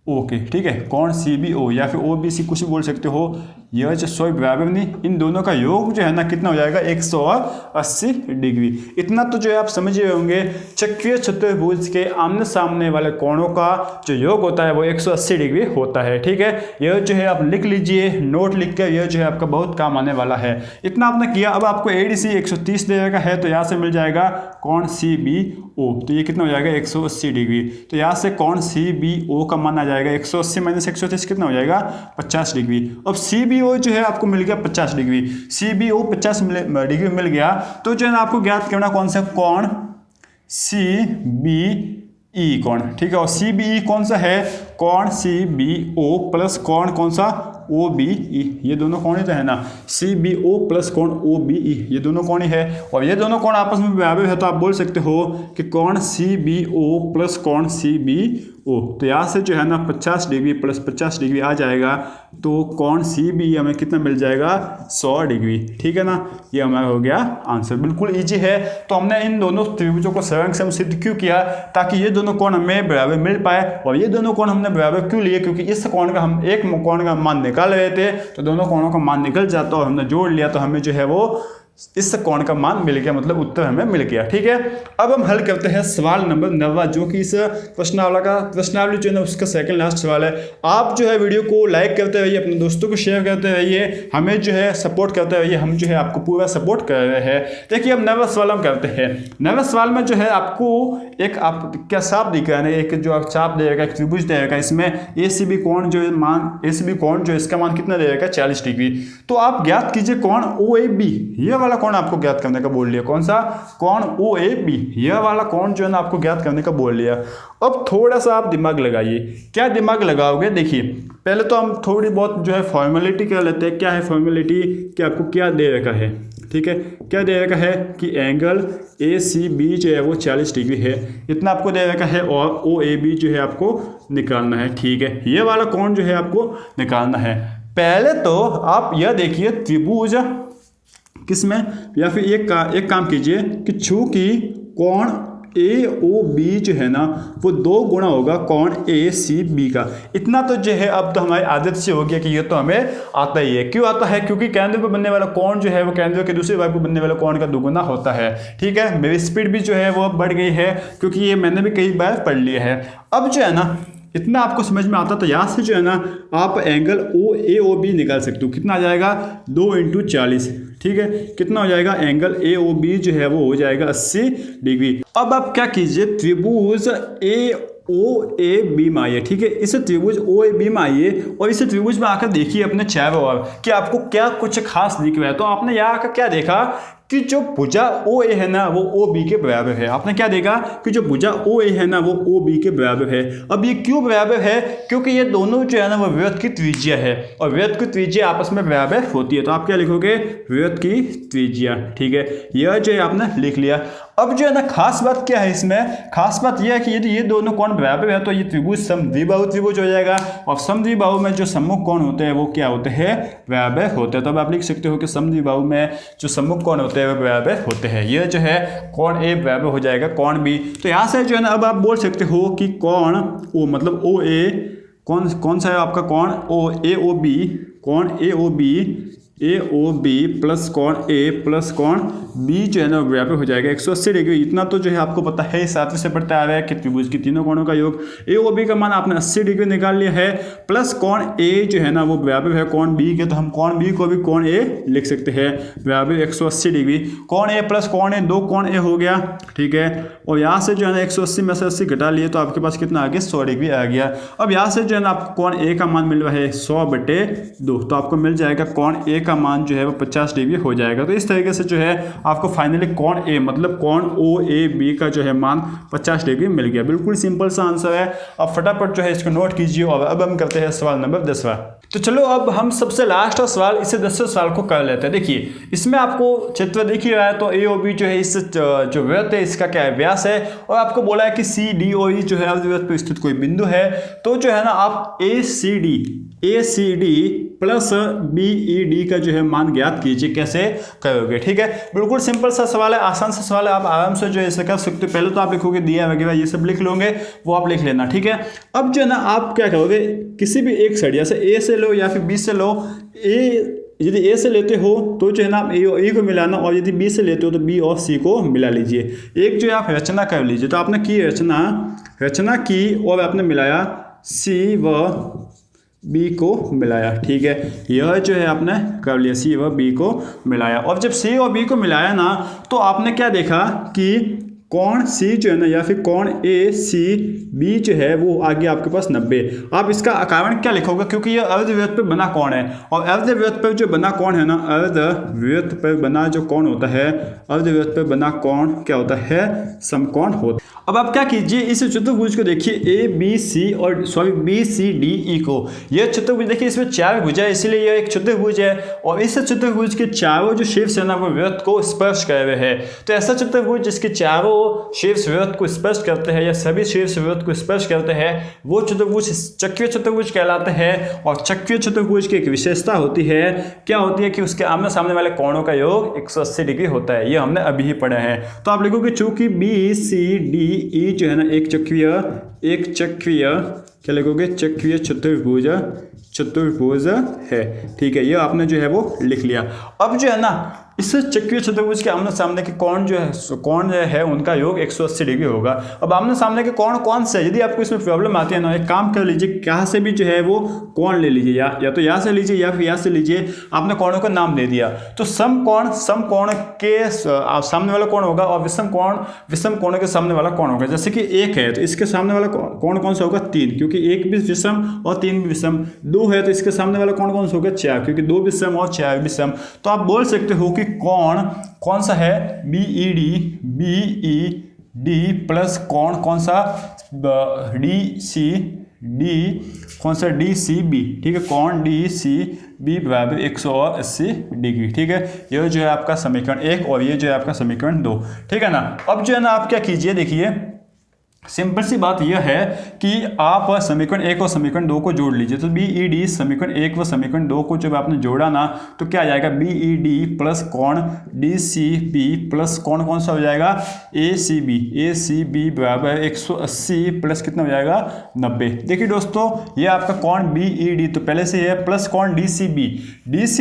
ओ के, ठीक है। कोण सी बी ओ या फिर ओ बी सी कुछ भी बोल सकते हो। यह जो सॉरी बराबर नहीं, इन दोनों का योग जो है ना कितना हो जाएगा, 180 डिग्री। इतना तो जो है आप समझ रहे होंगे, चक्रीय चतुर्भुज के आमने सामने वाले कोणों का जो योग होता है वो 180 डिग्री होता है, ठीक है। यह जो है आप लिख लीजिए, नोट लिख कर, यह जो है आपका बहुत काम आने वाला है। इतना आपने किया। अब आपको ए डी सी 130 दे रखा है, तो यहाँ से मिल जाएगा कोण सी बी ओ, तो ये कितना हो जाएगा 180 डिग्री। तो यहाँ से कोण सी बी ओ का मान आ जाएगा 180 माइनस 130 कितना हो जाएगा 50 डिग्री। अब सी बी ओ जो है आपको मिल गया 50 degree, C B O 50 degree मिल गया। तो जो है ना आपको ज्ञात करना कौन सा, कोण सी बी ई कोण, ठीक है। और सी बी ई कौन सा है, कोण सी बी ओ प्लस कोण कौन सा, ओ बी ई, ये दोनों कोण ही तो है ना, सी बी ओ प्लस कोण ओ बी ई, ये दोनों कोण ही है। और ये दोनों कोण आपस में बराबर है, तो आप बोल सकते हो कि कोण सी बी ओ प्लस कोण सी बी ओ, तो यहाँ से जो है ना 50 डिग्री प्लस 50 डिग्री आ जाएगा, तो कोण सी बी हमें कितना मिल जाएगा 100 डिग्री, ठीक है ना। ये हमारा हो गया आंसर, बिल्कुल ईजी है। तो हमने इन दोनों त्रिभुजों को सरंक्षम सिद्ध क्यों किया, ताकि ये दोनों कोण हमें बराबर मिल पाए। और ये दोनों कोण हमने बराबर क्यों लिए, क्योंकि इस कोण का हम एक कोण का मान निकाल रहे थे, तो दोनों कोणों का मान निकल जाता और हमने जोड़ लिया, तो हमें जो है वो इस कोण का मान मिल गया, मतलब उत्तर हमें मिल गया, ठीक है। अब हम हल करते हैं सवाल नंबर 9, जो कि इस प्रश्नावली जो है ना उसका सेकंड लास्ट सवाल है। आप जो है वीडियो को लाइक करते रहिए, अपने दोस्तों को शेयर करते रहिए, हमें जो है सपोर्ट करते रहिए, हम जो है आपको पूरा सपोर्ट कर रहे हैं। देखिए अब 9वां सवाल हम करते हैं। 9वें सवाल में जो है आपको एक आप क्या चाप दिख रहा है, एक जो आप चाप दे रखा है, त्रिभुज दे रखा है, इसमें ए सी बी कोण जो मान, ए सी बी कोण जो इसका मान कितना दे रखा है 40 डिग्री। तो आप ज्ञात कीजिए कोण ओ ए बी, ये वाला कोण आपको ज्ञात करने का बोल लिया, कौन सा, कोण ओ ए बी, यह वाला कोण जो है ना आपको ज्ञात करने का बोल लिया। अब थोड़ा सा आप दिमाग लगाइए, क्या दिमाग लगाओगे, देखिए पहले तो हम थोड़ी बहुत जो है फॉर्मेलिटी कर लेते हैं। क्या है फॉर्मेलिटी, कि आपको क्या दे रखा है, ठीक है, क्या दे रखा है कि एंगल ए सी बी जो है वो 40 डिग्री है, इतना आपको दे रखा है, और ओ ए बी जो है आपको निकालना है, ठीक है। ये वाला कोण जो है आपको निकालना है। पहले तो आप यह देखिए त्रिभुज किसमें, या फिर एक काम कीजिए कि चूंकि कोण ए ओ बी जो है ना वो 2 गुना होगा कोण ए सी बी का। इतना तो जो है अब तो हमारी आदत से हो गया कि ये तो हमें आता ही है। क्यों आता है, क्योंकि केंद्र पर बनने वाला कोण जो है वो केंद्र के दूसरे भाग पर बनने वाला कोण का 2 गुना होता है, ठीक है। मेरी स्पीड भी जो है वो बढ़ गई है, क्योंकि ये मैंने भी कई बार पढ़ लिया है। अब जो है ना इतना आपको समझ में आता, तो यहाँ से जो है ना आप एंगल ओ ए ओ बी निकाल सकते हो। कितना आ जाएगा 2 × 40, ठीक है। कितना हो जाएगा, एंगल ए ओ बी जो है वो हो जाएगा 80 डिग्री। अब आप क्या कीजिए, त्रिभुज ए ओ ए बी में आइए, ठीक है। इस त्रिभुज ओ ए बी में आइए और इस त्रिभुज में आकर देखिए अपने चारों ओर कि आपको क्या कुछ खास दिख रहा है। तो आपने यहाँ आकर क्या देखा कि जो भुजा ओ ए है ना वो ओ बी के बराबर है। आपने क्या देखा कि जो भुजा ओ ए है ना वो ओ बी के बराबर है। अब ये क्यों बराबर है? क्योंकि ये दोनों जो है ना वो वृत्त की त्रिज्या है और वृत्त की त्रिज्या आपस में बराबर होती है। तो आप क्या लिखोगे? वृत्त की त्रिज्या। ठीक है, यह जो है आपने लिख लिया। अब जो है ना खास बात क्या है इसमें? खास बात यह है कि यदि ये दोनों कोण बराबर है तो ये त्रिभुज समद्विबाहु त्रिभुज हो जाएगा और समद्विबाहु में जो सम्मुख कोण होते हैं वो क्या होते हैं? बराबर होते हैं। तो अब आप लिख सकते हो कि समद्विबाहु में जो सम्मुख कोण होते हैं वो बराबर होते हैं। यह जो है कोण ए बराबर हो जाएगा कोण बी। तो यहाँ से जो है ना अब आप बोल सकते हो कि कोण ओ मतलब ओ ए कौन सा है आपका कोण ओ ए ओ बी, कोण ए ओ बी प्लस कोण ए प्लस कोण बी जो है ना बराबर हो जाएगा 180 डिग्री। इतना तो जो है आपको पता है, सातवें से पढ़ता आ रहा है कि त्रिभुज की तीनों कोणों का योग ए ओ बी का मान आपने 80 डिग्री निकाल लिया है, प्लस कोण ए जो है ना वो बराबर है कोण बी के। तो हम कोण बी को भी कोण ए लिख सकते हैं बराबर 180 डिग्री। कोण ए प्लस कोण ए, दो कोण ए हो गया। ठीक है, और यहाँ से जो है ना 180 में से 80 घटा लिए तो आपके पास कितना आ गया? 100 डिग्री आ गया। अब यहाँ से जो है ना आपको कोण ए का मान मिल रहा है 100/2, तो आपको मिल जाएगा कोण ए का मान जो है वो 50 डिग्री हो जाएगा। तो इस तरीके से जो है आपको फाइनली कोण ए मतलब कोण ओ ए बी का जो है मान 50 डिग्री मिल गया। बिल्कुल सिंपल सा आंसर है। अब फटाफट जो है इसको नोट कीजिए और अब हम करते हैं सवाल नंबर 10वां। तो चलो अब हम सबसे लास्ट सवाल, इसे 10वें सवाल को कर लेते हैं। देखिए इसमें आपको चित्र दिख ही रहा है, तो ए ओ बी जो है इस जो वृत्त है इसका क्या है? व्यास है। और आपको बोला है कि सी डी ओ ई जो है अर्धवृत्त पर स्थित कोई बिंदु है। तो जो है ना आप A C D plus B E D का जो है मान ज्ञात कीजिए। कैसे करोगे? ठीक है, बिल्कुल सिंपल सा सवाल है, आसान सा सवाल है। आप आराम से जो है इसे कर सकते हो। पहले तो आप लिखोगे दिया वगैरह ये सब लिख लोगे, वो आप लिख लेना। ठीक है, अब जो है ना आप क्या करोगे? किसी भी एक साइड जैसे ए से लो या फिर बी से लो। यदि ए से लेते हो तो जो है ना आप ए को मिलाना, और यदि बी से लेते हो तो बी और सी को मिला लीजिए। एक जो है आप रचना कर लीजिए। तो आपने की रचना की और आपने मिलाया सी व बी को मिलाया। ठीक है, यह जो है आपने कर लिया, सी व बी को मिलाया। और जब सी और बी को मिलाया ना तो आपने क्या देखा कि कोण सी जो है ना या फिर कोण ए सी बी जो है वो आ गया आपके पास 90। आप इसका कारण क्या लिखोगे? क्योंकि ये अर्धवृत्त पर बना कोण है और अर्धवृत्त पर जो बना कोण है ना, अर्धवृत्त पर बना जो कोण होता है, अर्धवृत्त पर बना कोण क्या होता है? समकोण होता है। अब आप क्या कीजिए, इस चतुर्भुज को देखिए ए बी सी और sorry B C D E को। यह चतुर्भुज देखिए इसमें 4 भुजा है, इसीलिए यह एक चतुर्भुज है। और इस चतुर्भुज के चारों जो शीर्ष है ना वो वृत्त को स्पर्श कर रहे हैं। तो ऐसा चतुर्भुज जिसके चारों शीर्ष वृत्त को स्पर्श करते हैं या सभी शीर्ष वृत्त को स्पर्श करते हैं वो चतुर्भुज चक्रीय चतुर्भुज कहलाते हैं। और चक्रीय चतुर्भुज की एक विशेषता होती है, क्या होती है? कि उसके आमने सामने वाले कोणों का योग 180 डिग्री होता है। ये हमने अभी ही पढ़ा है। तो आप लिखोगे चूंकि बी सी डी ई जो है ना एक चक्रीय क्या लिखोगे? चक्रीय चतुर्भुज है। ठीक है, ये आपने जो है वो लिख लिया। अब जो है ना इस चक्रीय चतुर्भुज के आमने सामने के कोण जो है उनका योग 180 डिग्री होगा। अब आमने सामने के कोण कौन से है? यदि आपको इसमें प्रॉब्लम आती है ना, एक काम कर लीजिए, कहाँ से भी जो है वो कोण ले लीजिए, या तो यहाँ से लीजिए या फिर यहाँ से लीजिए। आपने कोणों का नाम दे दिया। तो समकोण के सामने वाला कोण होगा और विषम कोण के सामने वाला कोण होगा। जैसे कि एक है तो इसके सामने वाला कोण कौन सा होगा? 3, क्योंकि एक भी विषम और 3 भी विषम। 2 है तो इसके सामने वाला कोण कौन सा होगा? 4, क्योंकि 2 विषम और 4 विषम। तो आप बोल सकते हो कि कोण कौन सा है? बी ई डी प्लस कोण कौन सा? D C B. ठीक है, कोण डी सी बी बराबर 180 डिग्री। ठीक है, यह जो है आपका समीकरण 1 और ये जो है आपका समीकरण 2। ठीक है ना। अब जो है ना आप क्या कीजिए, देखिए सिंपल सी बात यह है कि आप समीकरण 1 और समीकरण 2 को जोड़ लीजिए। तो बी ई डी समीकरण 1 व समीकरण 2 को जब आपने जोड़ा ना तो क्या आ जाएगा? बी ई डी प्लस कोण डी सी बी प्लस कोण कौन सा हो जाएगा? ए सी बी बराबर 180 प्लस कितना हो जाएगा? 90। देखिए दोस्तों ये आपका कोण बी ई डी तो पहले से है, प्लस कोण डी सी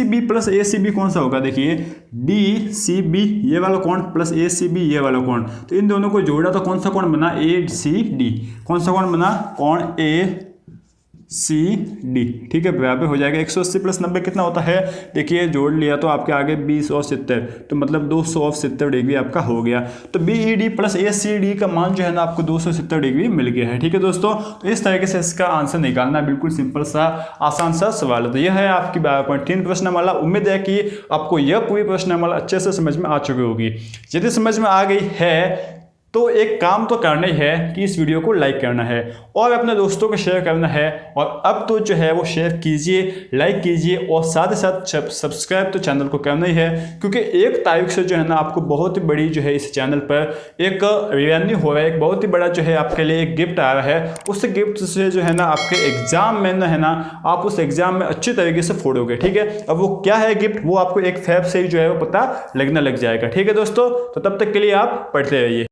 बी प्लस ए सी बी कौन सा होगा? देखिए डी सी बी ये वाला कोण प्लस ए सी बी ये वाला कोण, तो इन दोनों को जोड़ा तो कौन सा कोण बना? ए सी डी। कौन सा कोण बना? कोण ए सी डी, ठीक है, बराबर हो जाएगा 180 प्लस 90 कितना होता है, देखिए जोड़ लिया तो आपके आगे 20 और 70, तो मतलब 270 डिग्री आपका हो गया। तो बी ई डी प्लस ए सी डी का मान जो है ना आपको 270 डिग्री मिल गया है, ठीक है दोस्तों। तो इस तरीके से इसका आंसर निकालना बिल्कुल सिंपल सा आसान सा सवाल है। तो यह है आपकी 12.3 प्रश्नमाला। उम्मीद है कि आपको यह पूरी प्रश्नमाला अच्छे से समझ में आ चुकी होगी। यदि समझ में आ गई है तो एक काम तो करना ही है कि इस वीडियो को लाइक करना है और अपने दोस्तों को शेयर करना है। और अब तो जो है वो शेयर कीजिए, लाइक कीजिए और साथ ही साथ सब्सक्राइब तो चैनल को करना ही है, क्योंकि 1 तारीख से जो है ना आपको बहुत ही बड़ी जो है इस चैनल पर एक रिवेन्यू हो रहा है, एक बहुत ही बड़ा जो है आपके लिए एक गिफ्ट आ रहा है। उस गिफ्ट से जो है ना आपके एग्जाम में है ना आप उस एग्जाम में अच्छी तरीके से फोड़ोगे, ठीक है। अब वो क्या है गिफ्ट, वो आपको 1 फेब से ही जो है वो पता लगने लग जाएगा, ठीक है दोस्तों। तो तब तक के लिए आप पढ़ते रहिए।